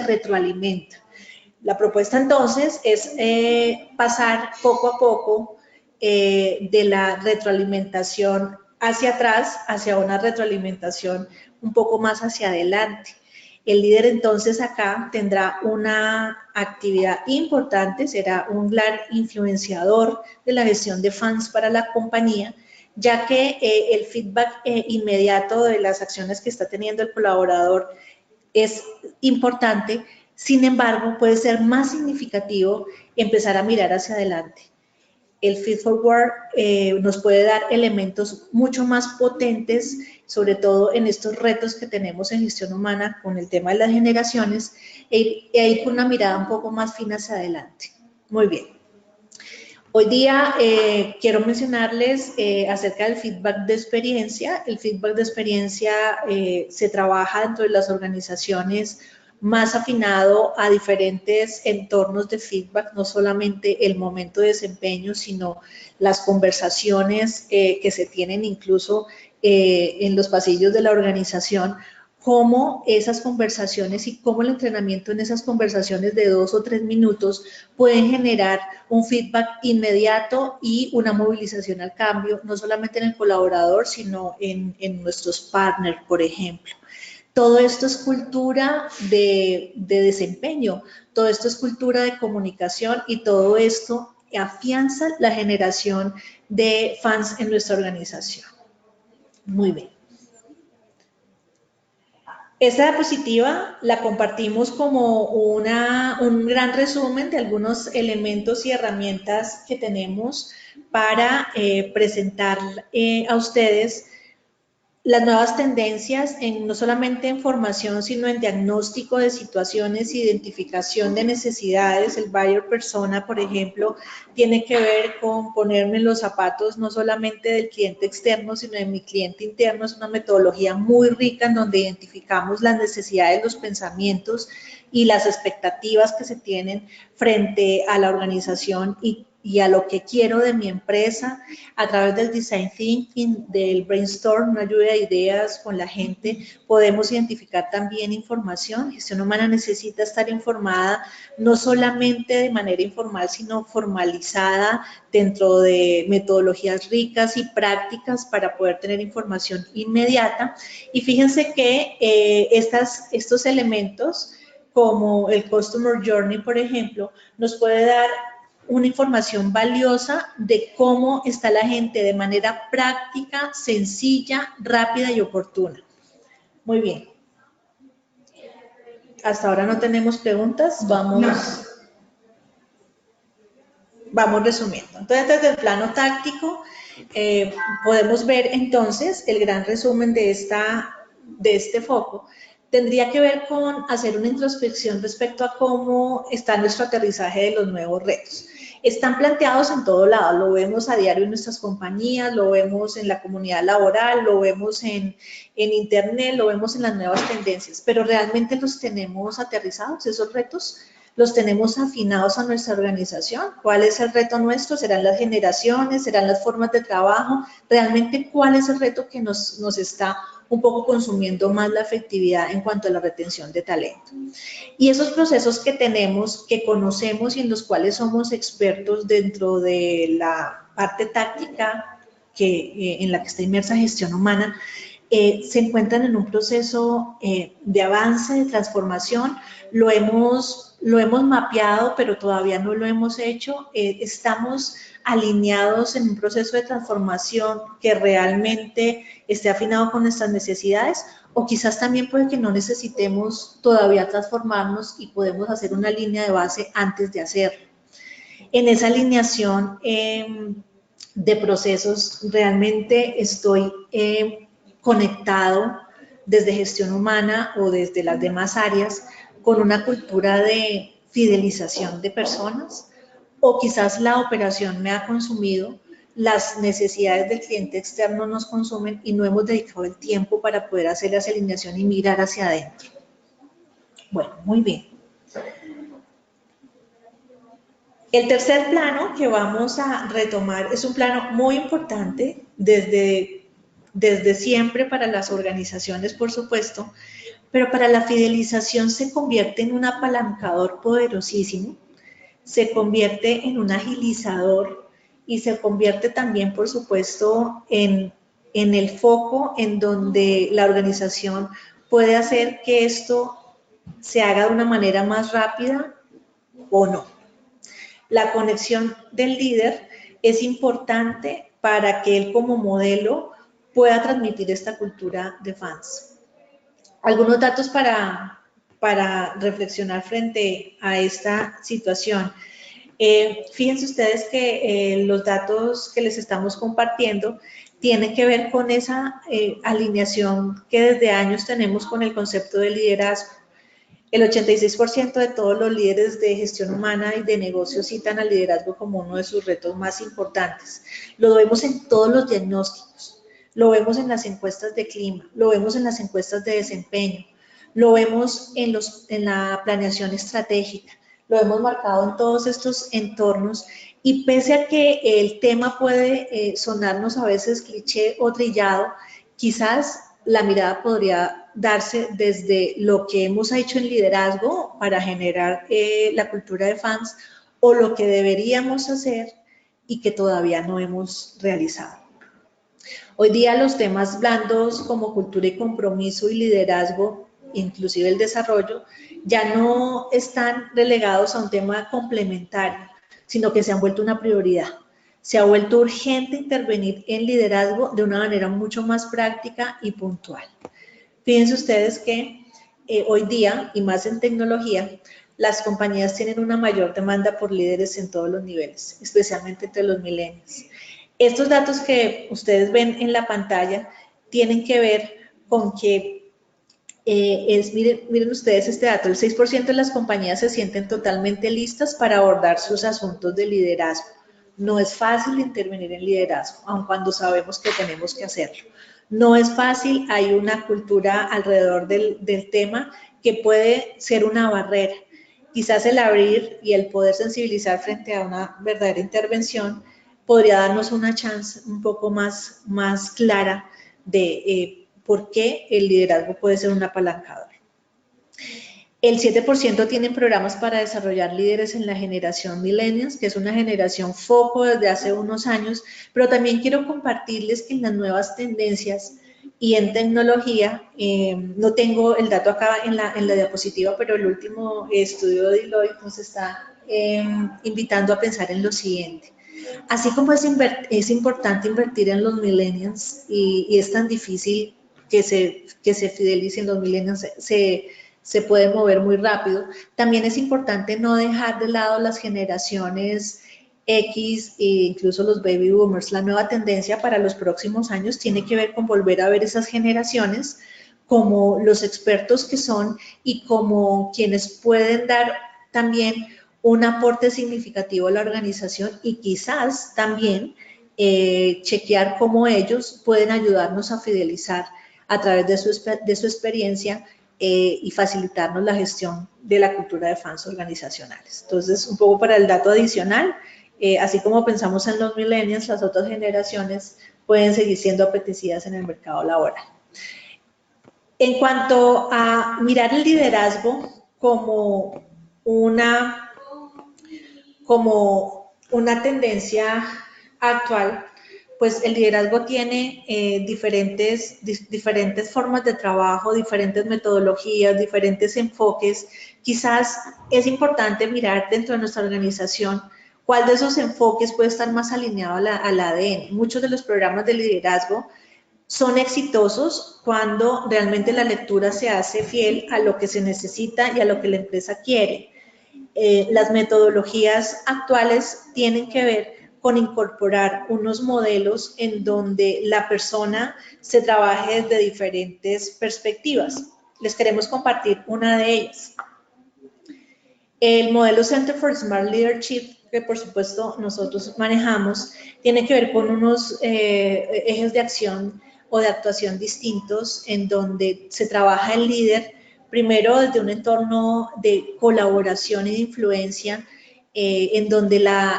retroalimenta. La propuesta entonces es pasar poco a poco de la retroalimentación hacia atrás, hacia una retroalimentación un poco más hacia adelante. El líder entonces acá tendrá una actividad importante, será un gran influenciador de la gestión de fans para la compañía, ya que el feedback inmediato de las acciones que está teniendo el colaborador es importante. Sin embargo, puede ser más significativo empezar a mirar hacia adelante. El feed forward nos puede dar elementos mucho más potentes, sobre todo en estos retos que tenemos en gestión humana con el tema de las generaciones, e ir con una mirada un poco más fina hacia adelante. Muy bien. Hoy día quiero mencionarles acerca del feedback de experiencia. El feedback de experiencia se trabaja dentro de las organizaciones más afinado a diferentes entornos de feedback, no solamente el momento de desempeño, sino las conversaciones que se tienen incluso en los pasillos de la organización, cómo esas conversaciones y cómo el entrenamiento en esas conversaciones de 2 o 3 minutos pueden generar un feedback inmediato y una movilización al cambio, no solamente en el colaborador, sino en nuestros partners, por ejemplo. Todo esto es cultura de desempeño, todo esto es cultura de comunicación y todo esto afianza la generación de fans en nuestra organización. Muy bien. Esta diapositiva la compartimos como un gran resumen de algunos elementos y herramientas que tenemos para presentar a ustedes las nuevas tendencias, no solamente en formación, sino en diagnóstico de situaciones, identificación de necesidades. El buyer persona, por ejemplo, tiene que ver con ponerme en los zapatos no solamente del cliente externo, sino de mi cliente interno. Es una metodología muy rica en donde identificamos las necesidades, los pensamientos y las expectativas que se tienen frente a la organización y a lo que quiero de mi empresa a través del design thinking, del brainstorm, una lluvia de ideas con la gente. Podemos identificar también información. Gestión humana necesita estar informada no solamente de manera informal, sino formalizada dentro de metodologías ricas y prácticas para poder tener información inmediata. Y fíjense que estos elementos, como el Customer Journey, por ejemplo, nos puede dar una información valiosa de cómo está la gente de manera práctica, sencilla, rápida y oportuna. Muy bien. Hasta ahora no tenemos preguntas. Vamos resumiendo. Entonces, desde el plano táctico, podemos ver entonces el gran resumen de este foco. Tendría que ver con hacer una introspección respecto a cómo está nuestro aterrizaje de los nuevos retos. Están planteados en todo lado, lo vemos a diario en nuestras compañías, lo vemos en la comunidad laboral, lo vemos en internet, lo vemos en las nuevas tendencias, pero ¿realmente los tenemos aterrizados esos retos? ¿Los tenemos afinados a nuestra organización? ¿Cuál es el reto nuestro? ¿Serán las generaciones? ¿Serán las formas de trabajo? ¿Realmente cuál es el reto que nos está un poco consumiendo más la efectividad en cuanto a la retención de talento? Y esos procesos que tenemos, que conocemos y en los cuales somos expertos dentro de la parte táctica en la que está inmersa gestión humana, se encuentran en un proceso de avance, de transformación. Lo hemos mapeado, pero todavía no lo hemos hecho. Estamos alineados en un proceso de transformación que realmente esté afinado con nuestras necesidades, o quizás también puede que no necesitemos todavía transformarnos y podemos hacer una línea de base antes de hacerlo. En esa alineación de procesos realmente estoy conectado desde gestión humana o desde las demás áreas con una cultura de fidelización de personas, o quizás la operación me ha consumido, las necesidades del cliente externo nos consumen y no hemos dedicado el tiempo para poder hacer esa alineación y mirar hacia adentro. Bueno, muy bien. El tercer plano que vamos a retomar es un plano muy importante desde siempre para las organizaciones, por supuesto, pero para la fidelización se convierte en un apalancador poderosísimo, se convierte en un agilizador y se convierte también, por supuesto, en el foco en donde la organización puede hacer que esto se haga de una manera más rápida o no. La conexión del líder es importante para que él como modelo pueda transmitir esta cultura de fans. Algunos datos para reflexionar frente a esta situación. Fíjense ustedes que los datos que les estamos compartiendo tienen que ver con esa alineación que desde años tenemos con el concepto de liderazgo. El 86% de todos los líderes de gestión humana y de negocios citan al liderazgo como uno de sus retos más importantes. Lo vemos en todos los diagnósticos, lo vemos en las encuestas de clima, lo vemos en las encuestas de desempeño, lo vemos en la planeación estratégica, lo hemos marcado en todos estos entornos y pese a que el tema puede sonarnos a veces cliché o trillado, quizás la mirada podría darse desde lo que hemos hecho en liderazgo para generar la cultura de fans o lo que deberíamos hacer y que todavía no hemos realizado. Hoy día los temas blandos como cultura y compromiso y liderazgo, inclusive el desarrollo, ya no están relegados a un tema complementario, sino que se han vuelto una prioridad. Se ha vuelto urgente intervenir en liderazgo de una manera mucho más práctica y puntual. Fíjense ustedes que hoy día, y más en tecnología, las compañías tienen una mayor demanda por líderes en todos los niveles, especialmente entre los millennials. Estos datos que ustedes ven en la pantalla tienen que ver con que, miren ustedes este dato, el 6% de las compañías se sienten totalmente listas para abordar sus asuntos de liderazgo. No es fácil intervenir en liderazgo, aun cuando sabemos que tenemos que hacerlo. No es fácil, hay una cultura alrededor del tema que puede ser una barrera. Quizás el abrir y el poder sensibilizar frente a una verdadera intervención podría darnos una chance un poco más clara de por qué el liderazgo puede ser un apalancador. El 7% tienen programas para desarrollar líderes en la generación millennials, que es una generación foco desde hace unos años, pero también quiero compartirles que en las nuevas tendencias y en tecnología, no tengo el dato acá en la diapositiva, pero el último estudio de Deloitte nos está invitando a pensar en lo siguiente. Así como es importante invertir en los millennials y es tan difícil que se fidelicen los millennials, se puede mover muy rápido, también es importante no dejar de lado las generaciones X e incluso los baby boomers. La nueva tendencia para los próximos años tiene que ver con volver a ver esas generaciones como los expertos que son y como quienes pueden dar también un aporte significativo a la organización y quizás también chequear cómo ellos pueden ayudarnos a fidelizar a través de su experiencia y facilitarnos la gestión de la cultura de fans organizacionales. Entonces, un poco para el dato adicional, así como pensamos en los millennials, las otras generaciones pueden seguir siendo apetecidas en el mercado laboral. En cuanto a mirar el liderazgo como una tendencia actual, pues el liderazgo tiene diferentes formas de trabajo, diferentes metodologías, diferentes enfoques. Quizás es importante mirar dentro de nuestra organización cuál de esos enfoques puede estar más alineado al ADN. Muchos de los programas de liderazgo son exitosos cuando realmente la lectura se hace fiel a lo que se necesita y a lo que la empresa quiere. Las metodologías actuales tienen que ver con incorporar unos modelos en donde la persona se trabaje desde diferentes perspectivas. Les queremos compartir una de ellas. El modelo Center for Smart Leadership, que por supuesto nosotros manejamos, tiene que ver con unos ejes de acción o de actuación distintos en donde se trabaja el líder primero desde un entorno de colaboración y de influencia, en donde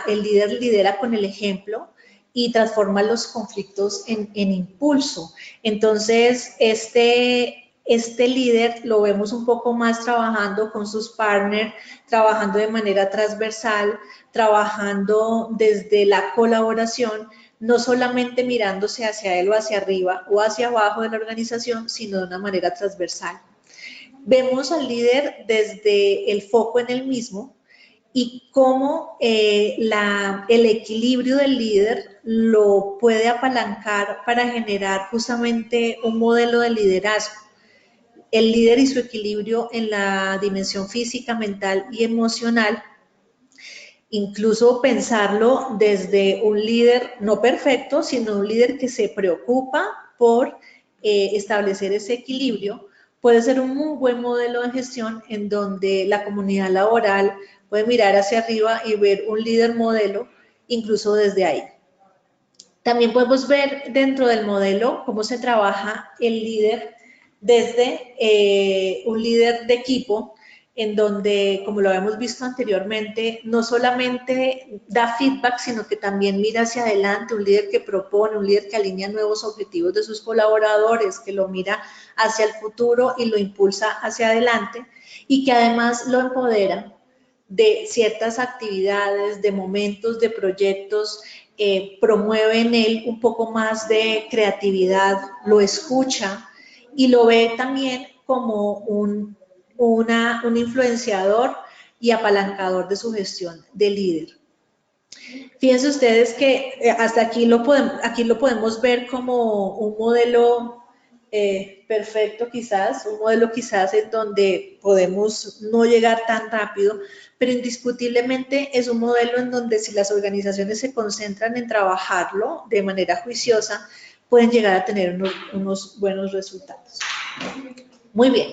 el líder lidera con el ejemplo y transforma los conflictos en impulso. Entonces, este líder lo vemos un poco más trabajando con sus partners, trabajando de manera transversal, trabajando desde la colaboración, no solamente mirándose hacia él o hacia arriba o hacia abajo de la organización, sino de una manera transversal. Vemos al líder desde el foco en él mismo y cómo el equilibrio del líder lo puede apalancar para generar justamente un modelo de liderazgo. El líder y su equilibrio en la dimensión física, mental y emocional, incluso pensarlo desde un líder no perfecto, sino un líder que se preocupa por establecer ese equilibrio, puede ser un muy buen modelo de gestión en donde la comunidad laboral puede mirar hacia arriba y ver un líder modelo, incluso desde ahí. También podemos ver dentro del modelo cómo se trabaja el líder desde un líder de equipo en donde, como lo habíamos visto anteriormente, no solamente da feedback, sino que también mira hacia adelante, un líder que propone, un líder que alinea nuevos objetivos de sus colaboradores, que lo mira hacia el futuro y lo impulsa hacia adelante, y que además lo empodera de ciertas actividades, de momentos, de proyectos, promueve en él un poco más de creatividad, lo escucha y lo ve también como un influenciador y apalancador de su gestión de líder. Fíjense ustedes que hasta aquí lo podemos ver como un modelo perfecto quizás, un modelo quizás en donde podemos no llegar tan rápido, pero indiscutiblemente es un modelo en donde si las organizaciones se concentran en trabajarlo de manera juiciosa, pueden llegar a tener unos buenos resultados. Muy bien.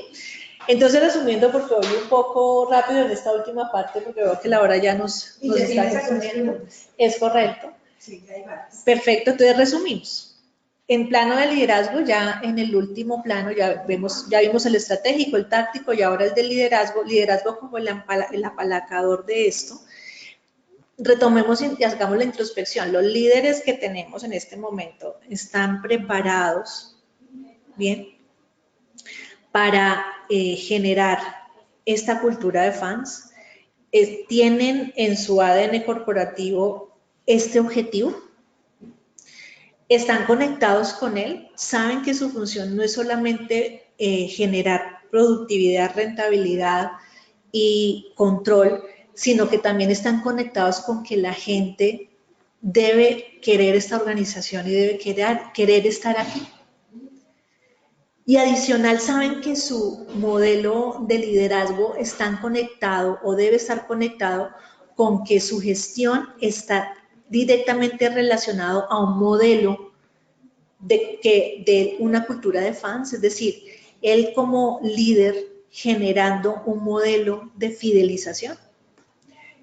Entonces, resumiendo, porque voy un poco rápido en esta última parte, porque veo que la hora ya nos está consumiendo. ¿Es correcto? Sí, hay varias. Perfecto, entonces resumimos. En plano de liderazgo, ya en el último plano, ya vimos el estratégico, el táctico y ahora el del liderazgo como el apalancador de esto. Retomemos y hagamos la introspección. Los líderes que tenemos en este momento están preparados, ¿bien?, para generar esta cultura de fans, tienen en su ADN corporativo este objetivo, están conectados con él, saben que su función no es solamente generar productividad, rentabilidad y control, sino que también están conectados con que la gente debe querer esta organización y debe querer estar aquí. Y adicional, saben que su modelo de liderazgo está conectado o debe estar conectado con que su gestión está directamente relacionado a un modelo de una cultura de fans, es decir, él como líder generando un modelo de fidelización.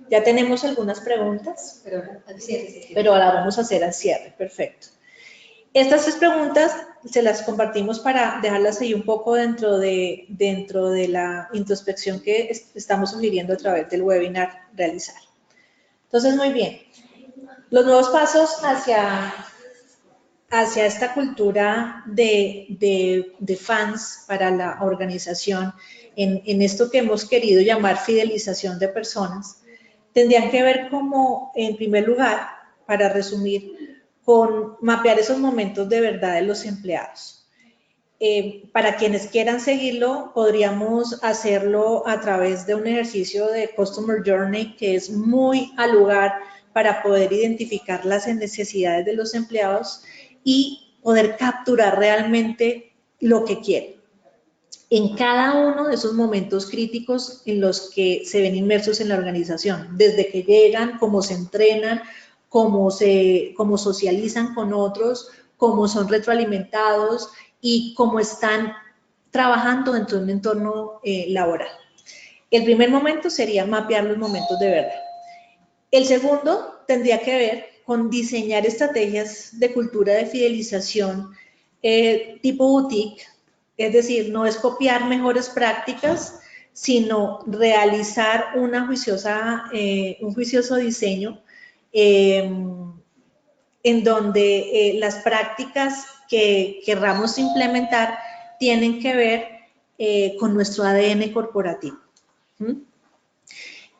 Ya tenemos algunas preguntas, pero ahora vamos a hacer al cierre, perfecto. Estas 3 preguntas se las compartimos para dejarlas ahí un poco dentro de la introspección que estamos sugiriendo a través del webinar realizar. Entonces, muy bien. Los nuevos pasos hacia esta cultura de fans para la organización, en esto que hemos querido llamar fidelización de personas, tendrían que ver como, en primer lugar, para resumir, con mapear esos momentos de verdad de los empleados. Para quienes quieran seguirlo, podríamos hacerlo a través de un ejercicio de Customer Journey que es muy al lugar para poder identificar las necesidades de los empleados y poder capturar realmente lo que quieren. En cada uno de esos momentos críticos en los que se ven inmersos en la organización, desde que llegan, cómo se entrenan, cómo socializan con otros, cómo son retroalimentados y cómo están trabajando dentro de un entorno laboral. El primer momento sería mapear los momentos de verdad. El segundo tendría que ver con diseñar estrategias de cultura de fidelización tipo boutique, es decir, no es copiar mejores prácticas, sino realizar un juicioso diseño en donde las prácticas que querramos implementar tienen que ver con nuestro ADN corporativo.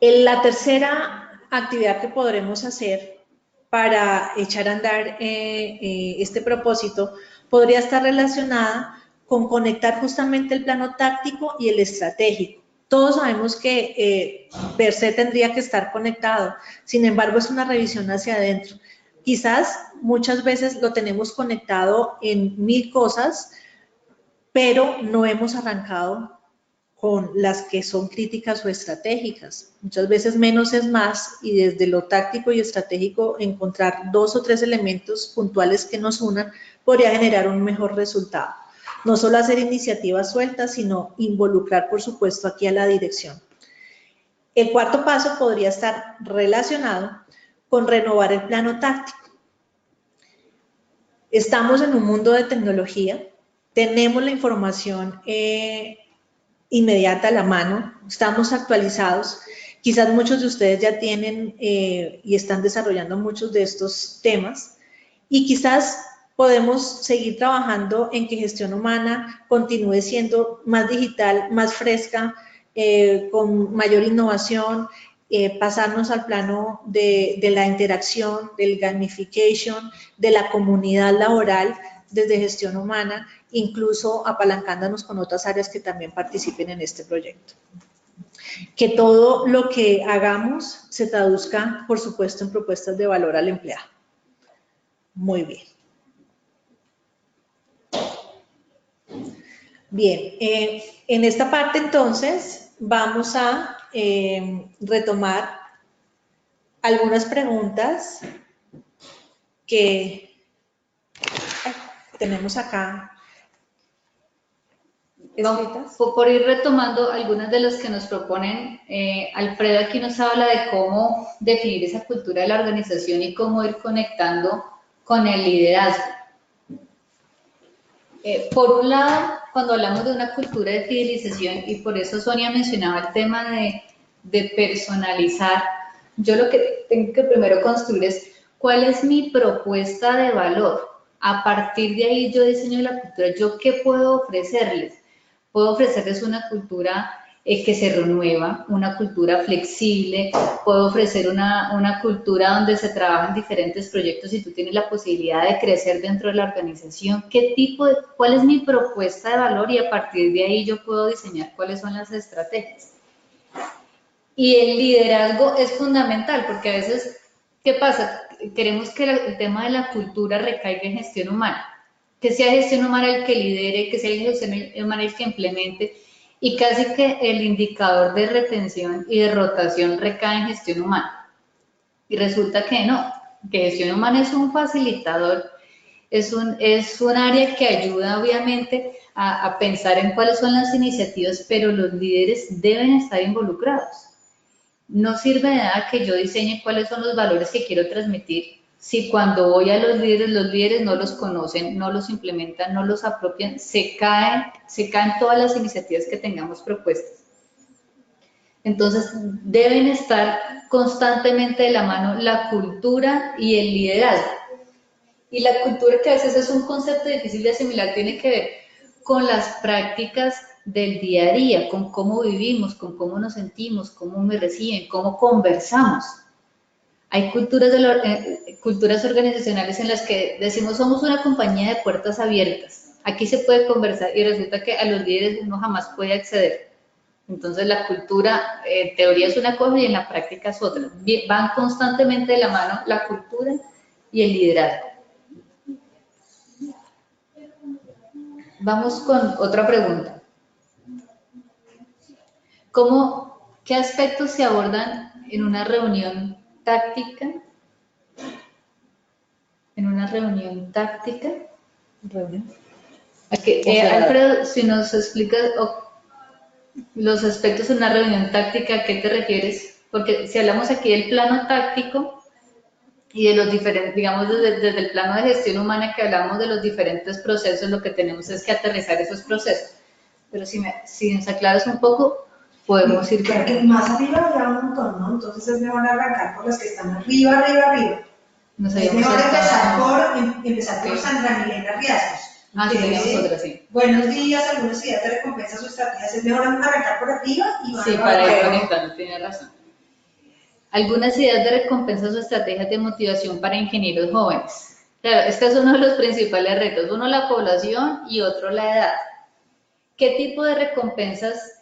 La tercera actividad que podremos hacer para echar a andar este propósito podría estar relacionada con conectar justamente el plano táctico y el estratégico. Todos sabemos que per se tendría que estar conectado, sin embargo es una revisión hacia adentro. Quizás muchas veces lo tenemos conectado en 1000 cosas, pero no hemos arrancado con las que son críticas o estratégicas. Muchas veces menos es más y desde lo táctico y estratégico encontrar 2 o 3 elementos puntuales que nos unan podría generar un mejor resultado. No solo hacer iniciativas sueltas, sino involucrar, por supuesto, aquí a la dirección. El cuarto paso podría estar relacionado con renovar el plano táctico. Estamos en un mundo de tecnología, tenemos la información inmediata a la mano, estamos actualizados. Quizás muchos de ustedes ya tienen y están desarrollando muchos de estos temas y quizás podemos seguir trabajando en que gestión humana continúe siendo más digital, más fresca, con mayor innovación, pasarnos al plano de la interacción, del gamification, de la comunidad laboral desde gestión humana, incluso apalancándonos con otras áreas que también participen en este proyecto. Que todo lo que hagamos se traduzca, por supuesto, en propuestas de valor al empleado. Muy bien. Bien, en esta parte entonces vamos a retomar algunas preguntas que tenemos acá escritas. Por ir retomando algunas de las que nos proponen, Alfredo aquí nos habla de cómo definir esa cultura de la organización y cómo ir conectando con el liderazgo. Por un lado, cuando hablamos de una cultura de fidelización, y por eso Sonia mencionaba el tema de personalizar, yo lo que tengo que primero construir es cuál es mi propuesta de valor. A partir de ahí yo diseño la cultura. ¿Yo qué puedo ofrecerles? Puedo ofrecerles una cultura que se renueva, una cultura flexible, puedo ofrecer una cultura donde se trabajan diferentes proyectos y tú tienes la posibilidad de crecer dentro de la organización. ¿Cuál es mi propuesta de valor? Y a partir de ahí yo puedo diseñar cuáles son las estrategias. Y el liderazgo es fundamental porque a veces, ¿qué pasa? Queremos que el tema de la cultura recaiga en gestión humana, que sea gestión humana el que lidere, que sea gestión humana el que implemente, y casi que el indicador de retención y de rotación recae en gestión humana. Y resulta que no, que gestión humana es un facilitador, es un área que ayuda obviamente a pensar en cuáles son las iniciativas, pero los líderes deben estar involucrados. No sirve de nada que yo diseñe cuáles son los valores que quiero transmitir si cuando voy a los líderes no los conocen, no los implementan, no los apropian, se caen todas las iniciativas que tengamos propuestas. Entonces, deben estar constantemente de la mano la cultura y el liderazgo. Y la cultura, que a veces es un concepto difícil de asimilar, tiene que ver con las prácticas del día a día, con cómo vivimos, con cómo nos sentimos, cómo me reciben, cómo conversamos. Hay culturas organizacionales en las que decimos somos una compañía de puertas abiertas. Aquí se puede conversar y resulta que a los líderes uno jamás puede acceder. Entonces la cultura, en teoría es una cosa y en la práctica es otra. Van constantemente de la mano la cultura y el liderazgo. Vamos con otra pregunta. ¿Qué aspectos se abordan en una reunión táctica? En una reunión táctica. Alfredo, si nos explicas los aspectos en una reunión táctica, ¿a qué te refieres? Porque si hablamos aquí del plano táctico y de los diferentes, digamos desde el plano de gestión humana que hablamos de los diferentes procesos, lo que tenemos es que aterrizar esos procesos. Pero si nos aclaras un poco, podemos ir... Claro que más arriba habrá un montón, ¿no? Entonces es mejor arrancar por las que están arriba. Es mejor empezar por Sandra Milena Riascos. Sí, tenemos otra, sí. Buenos días, algunas ideas de recompensas o estrategias. Es mejor arrancar por arriba y sí, para ir conectando, tiene razón. Algunas ideas de recompensas o estrategias de motivación para ingenieros jóvenes. Claro, este es uno de los principales retos. Uno, la población y otro, la edad. ¿Qué tipo de recompensas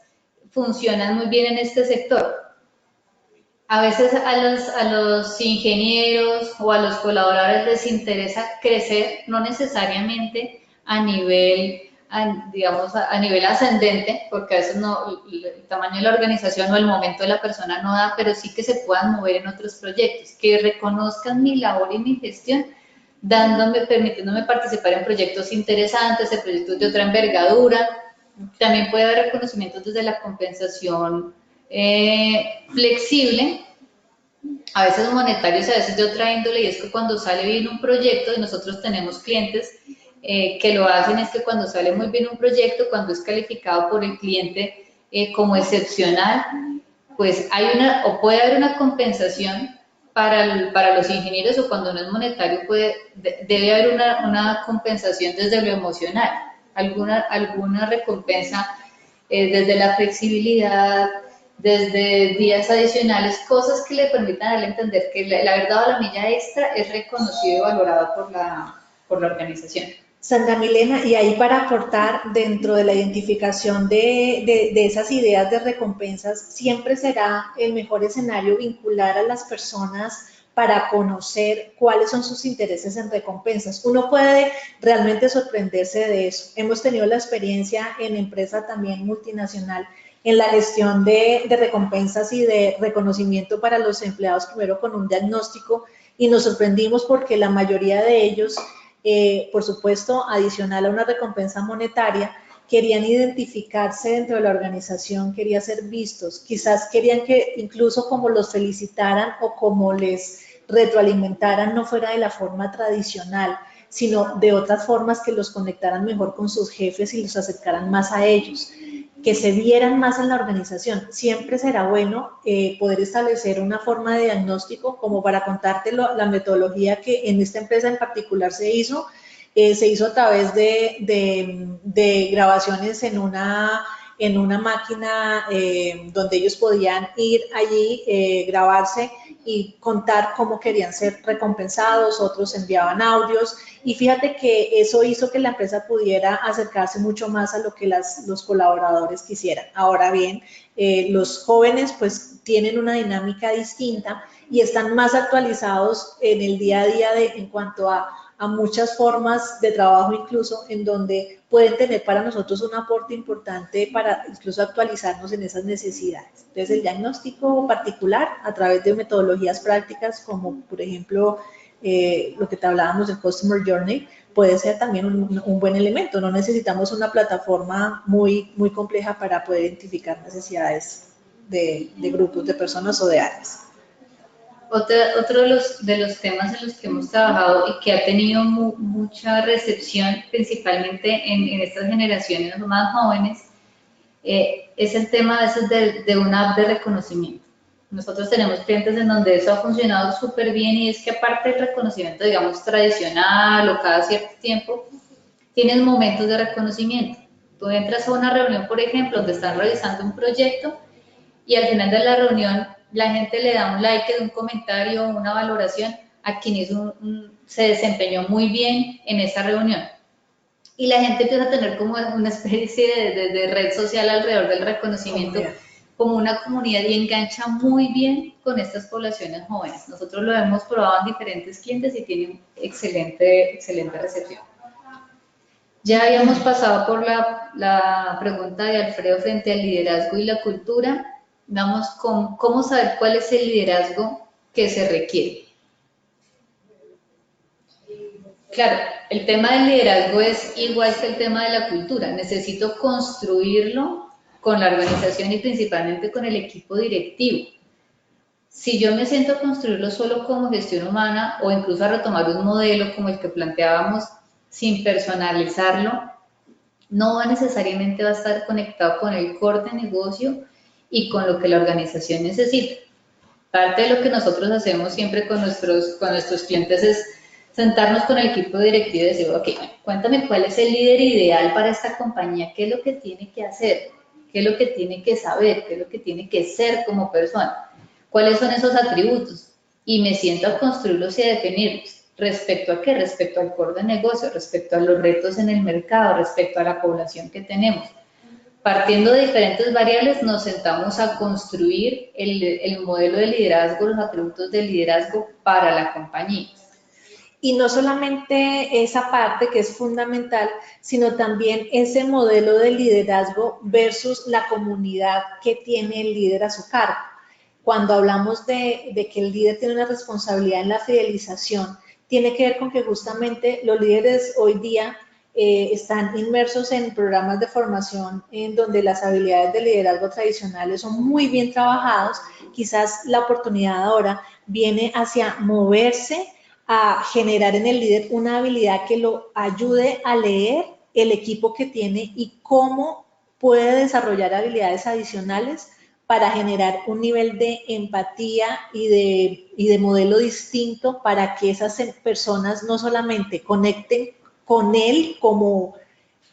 funcionan muy bien en este sector? A veces a los ingenieros o a los colaboradores les interesa crecer, no necesariamente a nivel, digamos, a nivel ascendente, porque a veces no, el tamaño de la organización o el momento de la persona no da, pero sí que se puedan mover en otros proyectos, que reconozcan mi labor y mi gestión, permitiéndome participar en proyectos interesantes, en proyectos de otra envergadura. También puede haber reconocimientos desde la compensación flexible, a veces monetarios, a veces de otra índole, y es que cuando sale bien un proyecto y nosotros tenemos clientes que lo hacen es que cuando sale muy bien un proyecto, cuando es calificado por el cliente como excepcional, pues o puede haber una compensación para los ingenieros, o cuando no es monetario debe haber una compensación desde lo emocional, alguna recompensa desde la flexibilidad, desde días adicionales, cosas que le permitan darle a entender que la verdad o la milla extra es reconocido y valorado por la organización. Sandra Milena, y ahí para aportar dentro de la identificación de esas ideas de recompensas, siempre será el mejor escenario vincular a las personas para conocer cuáles son sus intereses en recompensas. Uno puede realmente sorprenderse de eso. Hemos tenido la experiencia en empresa también multinacional en la gestión de recompensas y de reconocimiento para los empleados, primero con un diagnóstico, y nos sorprendimos porque la mayoría de ellos, por supuesto, adicional a una recompensa monetaria, querían identificarse dentro de la organización, querían ser vistos, quizás querían que incluso como los felicitaran o como les retroalimentaran no fuera de la forma tradicional, sino de otras formas que los conectaran mejor con sus jefes y los acercaran más a ellos, que se vieran más en la organización. Siempre será bueno poder establecer una forma de diagnóstico, como para contarte la metodología que en esta empresa en particular se hizo a través de grabaciones en una máquina donde ellos podían ir allí, grabarse y contar cómo querían ser recompensados, otros enviaban audios, y fíjate que eso hizo que la empresa pudiera acercarse mucho más a lo que los colaboradores quisieran. Ahora bien, los jóvenes pues tienen una dinámica distinta y están más actualizados en el día a día en cuanto a muchas formas de trabajo, incluso en donde pueden tener para nosotros un aporte importante para incluso actualizarnos en esas necesidades. Entonces, el diagnóstico particular a través de metodologías prácticas como, por ejemplo, lo que te hablábamos del Customer Journey, puede ser también un buen elemento. No necesitamos una plataforma muy compleja para poder identificar necesidades de grupos de personas o de áreas. Otro de los temas en los que hemos trabajado y que ha tenido mucha recepción, principalmente en estas generaciones más jóvenes, es el tema a veces de una app de reconocimiento. Nosotros tenemos clientes en donde eso ha funcionado súper bien, y es que aparte del reconocimiento, digamos, tradicional o cada cierto tiempo, tienes momentos de reconocimiento. Tú entras a una reunión, por ejemplo, donde están realizando un proyecto, y al final de la reunión la gente le da un like, un comentario, una valoración a quien se desempeñó muy bien en esa reunión. Y la gente empieza a tener como una especie de red social alrededor del reconocimiento, como una comunidad, y engancha muy bien con estas poblaciones jóvenes. Nosotros lo hemos probado en diferentes clientes y tiene excelente recepción. Ya habíamos pasado por la pregunta de Alfredo frente al liderazgo y la cultura. Vamos con cómo saber cuál es el liderazgo que se requiere. Claro, el tema del liderazgo es igual que el tema de la cultura. Necesito construirlo con la organización y principalmente con el equipo directivo. Si yo me siento a construirlo solo como gestión humana, o incluso a retomar un modelo como el que planteábamos sin personalizarlo, no necesariamente va a estar conectado con el core de negocio y con lo que la organización necesita. Parte de lo que nosotros hacemos siempre con nuestros clientes es sentarnos con el equipo directivo y decir, ok, cuéntame cuál es el líder ideal para esta compañía, qué es lo que tiene que hacer, qué es lo que tiene que saber, qué es lo que tiene que ser como persona, cuáles son esos atributos, y me siento a construirlos y a definirlos. ¿Respecto a qué? Respecto al core de negocio, respecto a los retos en el mercado, respecto a la población que tenemos. Partiendo de diferentes variables, nos sentamos a construir el modelo de liderazgo, los atributos de liderazgo para la compañía. Y no solamente esa parte que es fundamental, sino también ese modelo de liderazgo versus la comunidad que tiene el líder a su cargo. Cuando hablamos de que el líder tiene una responsabilidad en la fidelización, tiene que ver con que justamente los líderes hoy día están inmersos en programas de formación en donde las habilidades de liderazgo tradicionales son muy bien trabajadas. Quizás la oportunidad ahora viene hacia moverse a generar en el líder una habilidad que lo ayude a leer el equipo que tiene y cómo puede desarrollar habilidades adicionales para generar un nivel de empatía y de modelo distinto para que esas personas no solamente conecten con él como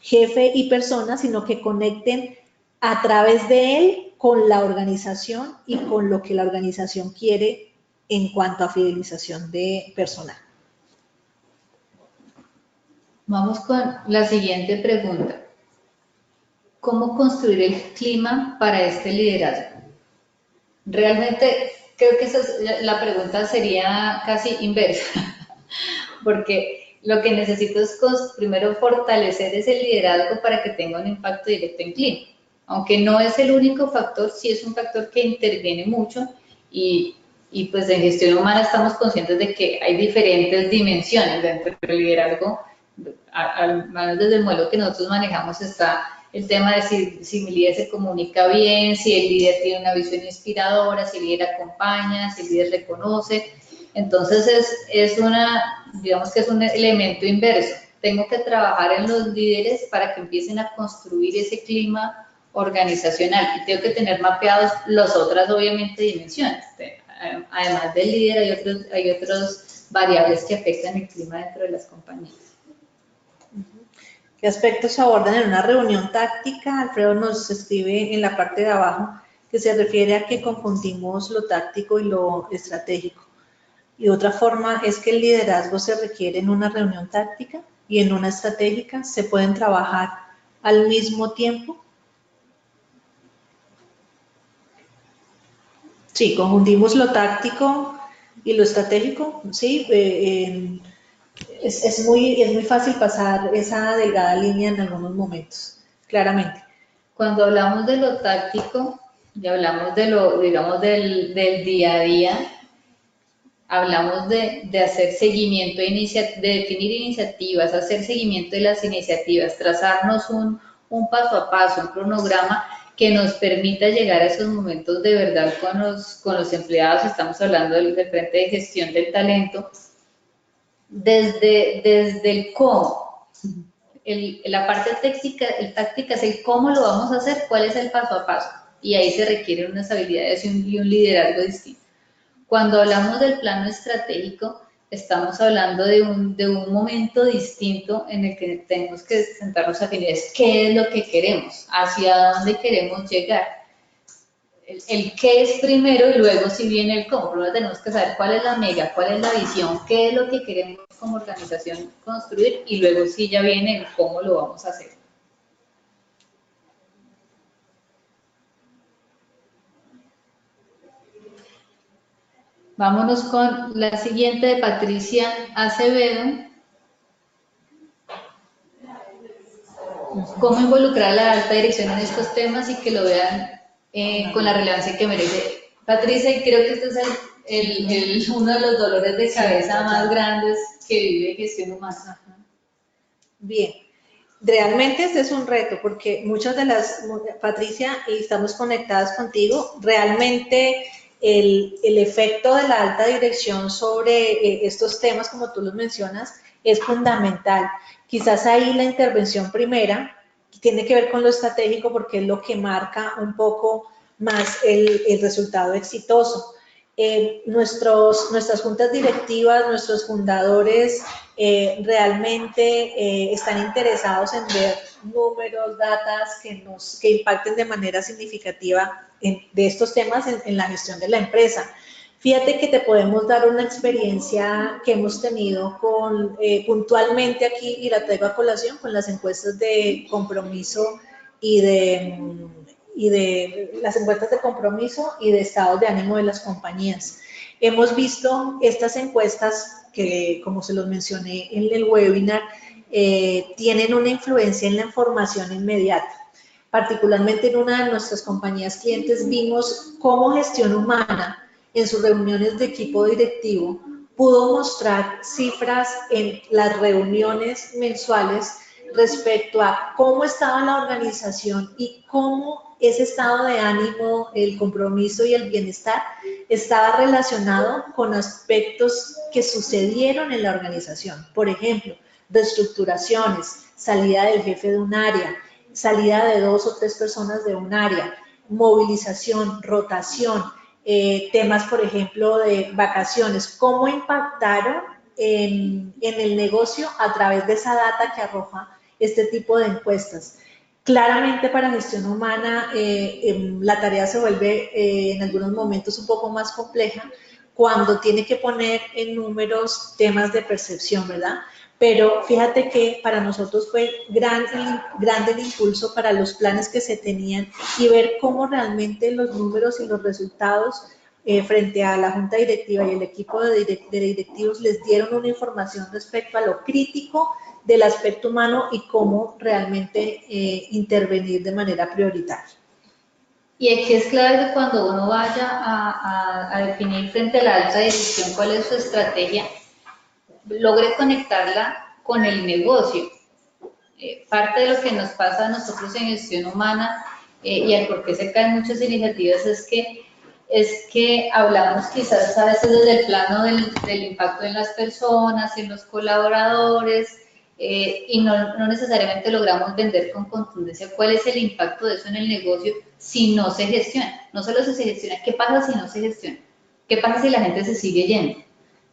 jefe y persona, sino que conecten a través de él con la organización y con lo que la organización quiere en cuanto a fidelización de personal. Vamos con la siguiente pregunta. ¿Cómo construir el clima para este liderazgo? Realmente creo que la pregunta sería casi inversa, porque lo que necesito es primero fortalecer ese liderazgo para que tenga un impacto directo en clima. Aunque no es el único factor, sí es un factor que interviene mucho y pues en gestión humana estamos conscientes de que hay diferentes dimensiones dentro del liderazgo. Al menos desde el modelo que nosotros manejamos está el tema de si mi líder se comunica bien, si el líder tiene una visión inspiradora, si el líder acompaña, si el líder reconoce. Entonces digamos que es un elemento inverso. Tengo que trabajar en los líderes para que empiecen a construir ese clima organizacional y tengo que tener mapeados las otras, obviamente, dimensiones. Además del líder hay otras variables que afectan el clima dentro de las compañías. ¿Qué aspectos se abordan en una reunión táctica? Alfredo nos escribe en la parte de abajo que se refiere a que confundimos lo táctico y lo estratégico. Y otra forma es que el liderazgo se requiere en una reunión táctica y en una estratégica. ¿Se pueden trabajar al mismo tiempo? Sí, confundimos lo táctico y lo estratégico, sí. Es muy fácil pasar esa delgada línea en algunos momentos, claramente. Cuando hablamos de lo táctico y hablamos de lo, digamos, del día a día, hablamos de hacer seguimiento, de definir iniciativas, hacer seguimiento de las iniciativas, trazarnos un paso a paso, un cronograma que nos permita llegar a esos momentos de verdad con los empleados. Estamos hablando del Frente de Gestión del Talento, desde el cómo. La parte táctica es el cómo lo vamos a hacer, cuál es el paso a paso. Y ahí se requieren unas habilidades y un liderazgo distinto. Cuando hablamos del plano estratégico, estamos hablando de un momento distinto en el que tenemos que sentarnos a definir qué es lo que queremos, hacia dónde queremos llegar. El qué es primero y luego si viene el cómo. Primero tenemos que saber cuál es la mega, cuál es la visión, qué es lo que queremos como organización construir y luego sí ya viene el cómo lo vamos a hacer. Vámonos con la siguiente de Patricia Acevedo. ¿Cómo involucrar a la alta dirección en estos temas y que lo vean con la relevancia que merece? Patricia, creo que este es uno de los dolores de cabeza más grandes que vive gestión humana. Bien, realmente este es un reto porque muchas de Patricia, y estamos conectadas contigo, realmente el efecto de la alta dirección sobre estos temas, como tú los mencionas, es fundamental. Quizás ahí la intervención primera tiene que ver con lo estratégico porque es lo que marca un poco más el resultado exitoso. Nuestras juntas directivas, nuestros fundadores realmente están interesados en ver números, datas que impacten de manera significativa de estos temas en la gestión de la empresa. Fíjate que te podemos dar una experiencia que hemos tenido puntualmente aquí, y la traigo a colación, con las encuestas de compromiso y de las encuestas de compromiso y de estados de ánimo de las compañías. Hemos visto estas encuestas que, como se los mencioné en el webinar, tienen una influencia en la información inmediata. Particularmente en una de nuestras compañías clientes vimos cómo gestión humana en sus reuniones de equipo directivo pudo mostrar cifras en las reuniones mensuales respecto a cómo estaba la organización y cómo ese estado de ánimo, el compromiso y el bienestar estaba relacionado con aspectos que sucedieron en la organización. Por ejemplo, reestructuraciones, salida del jefe de un área, salida de 2 o 3 personas de un área, movilización, rotación, temas, por ejemplo, de vacaciones, cómo impactaron en el negocio a través de esa data que arroja este tipo de encuestas. Claramente para gestión humana la tarea se vuelve en algunos momentos un poco más compleja cuando tiene que poner en números temas de percepción, ¿verdad? Pero fíjate que para nosotros fue grande el impulso para los planes que se tenían y ver cómo realmente los números y los resultados frente a la junta directiva y el equipo de directivos les dieron una información respecto a lo crítico del aspecto humano y cómo realmente intervenir de manera prioritaria. Y aquí es clave que cuando uno vaya a definir frente a la alta dirección cuál es su estrategia, logre conectarla con el negocio. Parte de lo que nos pasa a nosotros en gestión humana y al por qué se caen muchas iniciativas es que hablamos quizás a veces desde el plano del impacto en las personas, en los colaboradores, y no necesariamente logramos vender con contundencia cuál es el impacto de eso en el negocio si no se gestiona. No solo si se gestiona, ¿qué pasa si no se gestiona? ¿Qué pasa si la gente se sigue yendo?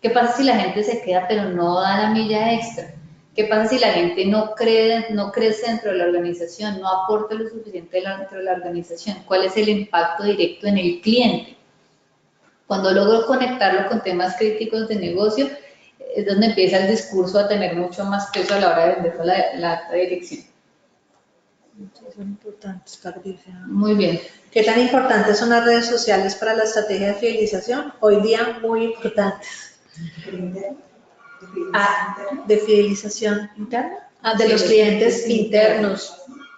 ¿Qué pasa si la gente se queda pero no da la milla extra? ¿Qué pasa si la gente no crece dentro de la organización, no aporta lo suficiente dentro de la organización? ¿Cuál es el impacto directo en el cliente? Cuando logro conectarlo con temas críticos de negocio, es donde empieza el discurso a tener mucho más peso a la hora de vender la alta dirección. Son importantes, Patricia. Muy bien. ¿Qué tan importantes son las redes sociales para la estrategia de fidelización? Hoy día muy importantes. ¿De fidelización interna? De los clientes internos.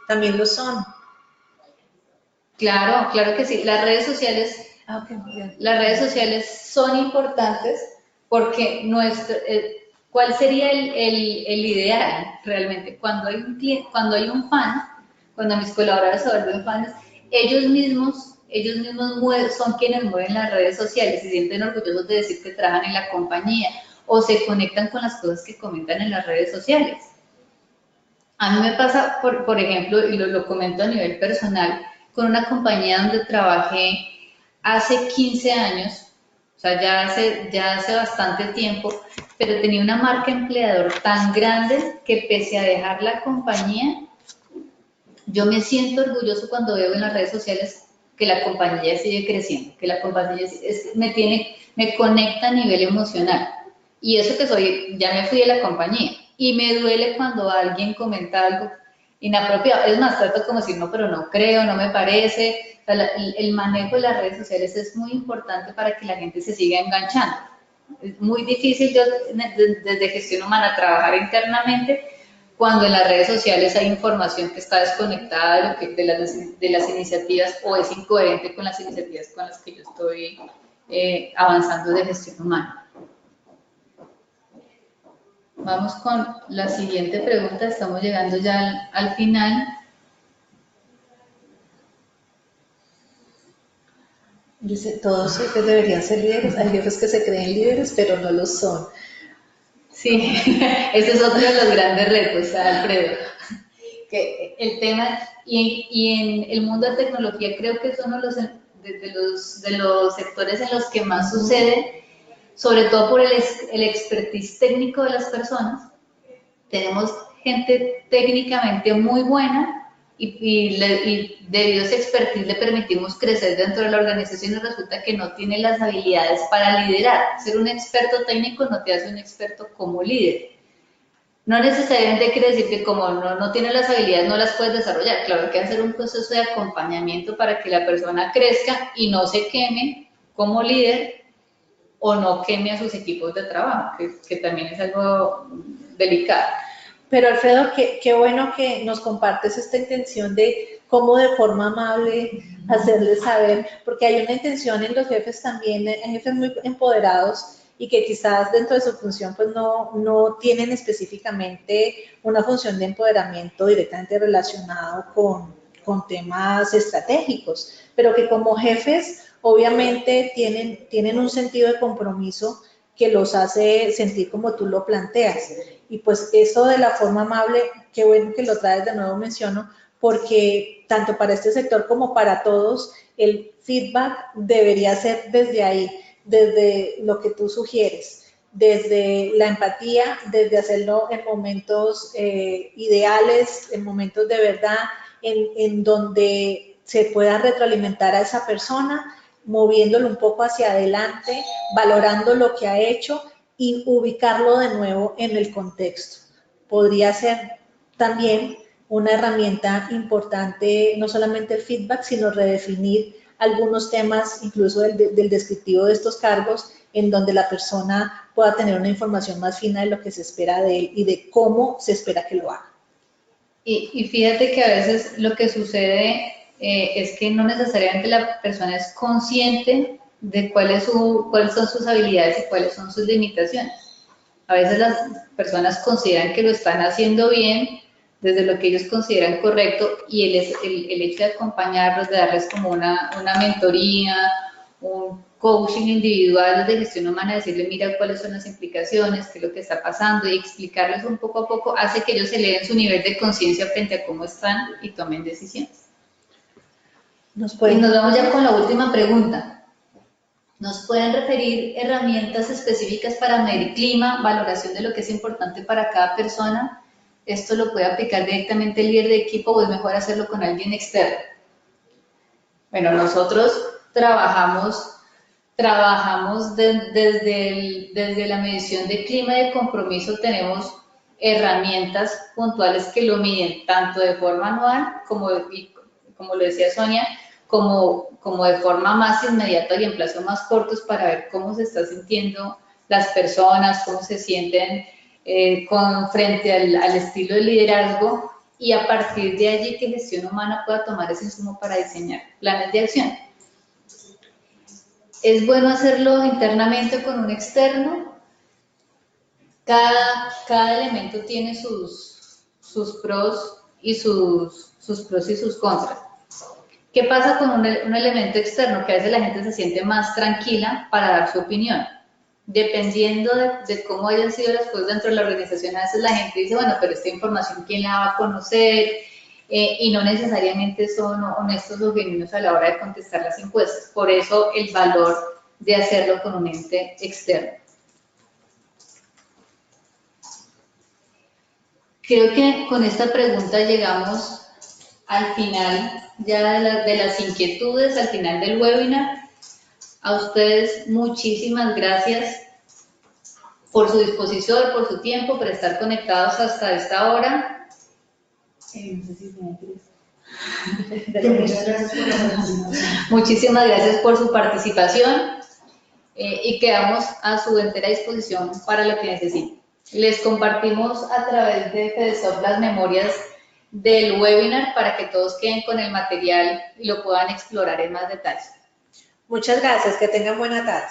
También lo son. Claro, claro que sí. Las redes sociales son importantes porque ¿cuál sería el ideal realmente? Cuando hay un fan, cuando mis colaboradores se vuelven fans, ellos mismos son quienes mueven las redes sociales, se sienten orgullosos de decir que trabajan en la compañía o se conectan con las cosas que comentan en las redes sociales. A mí me pasa, por ejemplo, y lo comento a nivel personal, con una compañía donde trabajé hace 15 años, o sea, ya hace bastante tiempo, pero tenía una marca empleador tan grande que pese a dejar la compañía, yo me siento orgulloso cuando veo en las redes sociales que la compañía sigue creciendo, que la compañía me conecta a nivel emocional. Y eso que ya me fui de la compañía. Y me duele cuando alguien comenta algo inapropiado. Es más, trato como decir, no, pero no creo, no me parece. O sea, el manejo de las redes sociales es muy importante para que la gente se siga enganchando. Es muy difícil desde gestión humana trabajar internamente cuando en las redes sociales hay información que está desconectada de las iniciativas o es incoherente con las iniciativas con las que yo estoy avanzando de gestión humana. Vamos con la siguiente pregunta, estamos llegando ya al final. Dice, todos jefes deberían ser líderes, hay jefes que se creen líderes, pero no lo son. Sí, ese es otro de los grandes retos, Alfredo. Que el tema, y en el mundo de tecnología creo que es uno de los sectores en los que más sucede, sobre todo por el expertise técnico de las personas. Tenemos gente técnicamente muy buena y debido a ese expertise le permitimos crecer dentro de la organización y resulta que no tiene las habilidades para liderar. Ser un experto técnico no te hace un experto como líder. No necesariamente quiere decir que como no tiene las habilidades no las puedes desarrollar. Claro, hay que hacer un proceso de acompañamiento para que la persona crezca y no se queme como líder o no queme a sus equipos de trabajo, que también es algo delicado. Pero Alfredo, qué bueno que nos compartes esta intención de cómo de forma amable hacerles saber, porque hay una intención en los jefes también, hay jefes muy empoderados y que quizás dentro de su función pues no tienen específicamente una función de empoderamiento directamente relacionado con temas estratégicos, pero que como jefes obviamente tienen un sentido de compromiso que los hace sentir como tú lo planteas. Y pues eso de la forma amable, qué bueno que lo traes de nuevo, menciono, porque tanto para este sector como para todos, el feedback debería ser desde ahí, desde lo que tú sugieres, desde la empatía, desde hacerlo en momentos ideales, en momentos de verdad, en donde se pueda retroalimentar a esa persona, moviéndolo un poco hacia adelante, valorando lo que ha hecho y ubicarlo de nuevo en el contexto. Podría ser también una herramienta importante, no solamente el feedback, sino redefinir algunos temas, incluso del descriptivo de estos cargos, en donde la persona pueda tener una información más fina de lo que se espera de él y de cómo se espera que lo haga. Y fíjate que a veces lo que sucede es que no necesariamente la persona es consciente de cuáles son sus habilidades y cuáles son sus limitaciones. A veces las personas consideran que lo están haciendo bien desde lo que ellos consideran correcto y el hecho de acompañarlos, de darles como una mentoría, un coaching individual de gestión humana, decirle mira cuáles son las implicaciones, qué es lo que está pasando y explicarles un poco a poco, hace que ellos eleven su nivel de conciencia frente a cómo están y tomen decisiones. Y nos vamos ya con la última pregunta. ¿Nos pueden referir herramientas específicas para medir clima, valoración de lo que es importante para cada persona? ¿Esto lo puede aplicar directamente el líder de equipo o es mejor hacerlo con alguien externo? Bueno, nosotros trabajamos desde la medición de clima y de compromiso, tenemos herramientas puntuales que lo miden tanto de forma anual como lo decía Sonia, como de forma más inmediata y en plazos más cortos para ver cómo se están sintiendo las personas, cómo se sienten frente al estilo de liderazgo y a partir de allí que gestión humana pueda tomar ese insumo para diseñar planes de acción. Es bueno hacerlo internamente con un externo. Cada elemento tiene sus pros y sus contras. ¿Qué pasa con un elemento externo? Que a veces la gente se siente más tranquila para dar su opinión. Dependiendo de cómo hayan sido las cosas dentro de la organización, a veces la gente dice, bueno, pero esta información, ¿quién la va a conocer? Y no necesariamente son honestos o genuinos a la hora de contestar las encuestas. Por eso el valor de hacerlo con un ente externo. Creo que con esta pregunta llegamos al final ya de las inquietudes, al final del webinar. A ustedes muchísimas gracias por su disposición, por su tiempo, por estar conectados hasta esta hora. Muchísimas gracias por su participación y quedamos a su entera disposición para lo que necesiten. Les compartimos a través de FEDESOP las memorias del webinar para que todos queden con el material y lo puedan explorar en más detalles. Muchas gracias, que tengan buena tarde.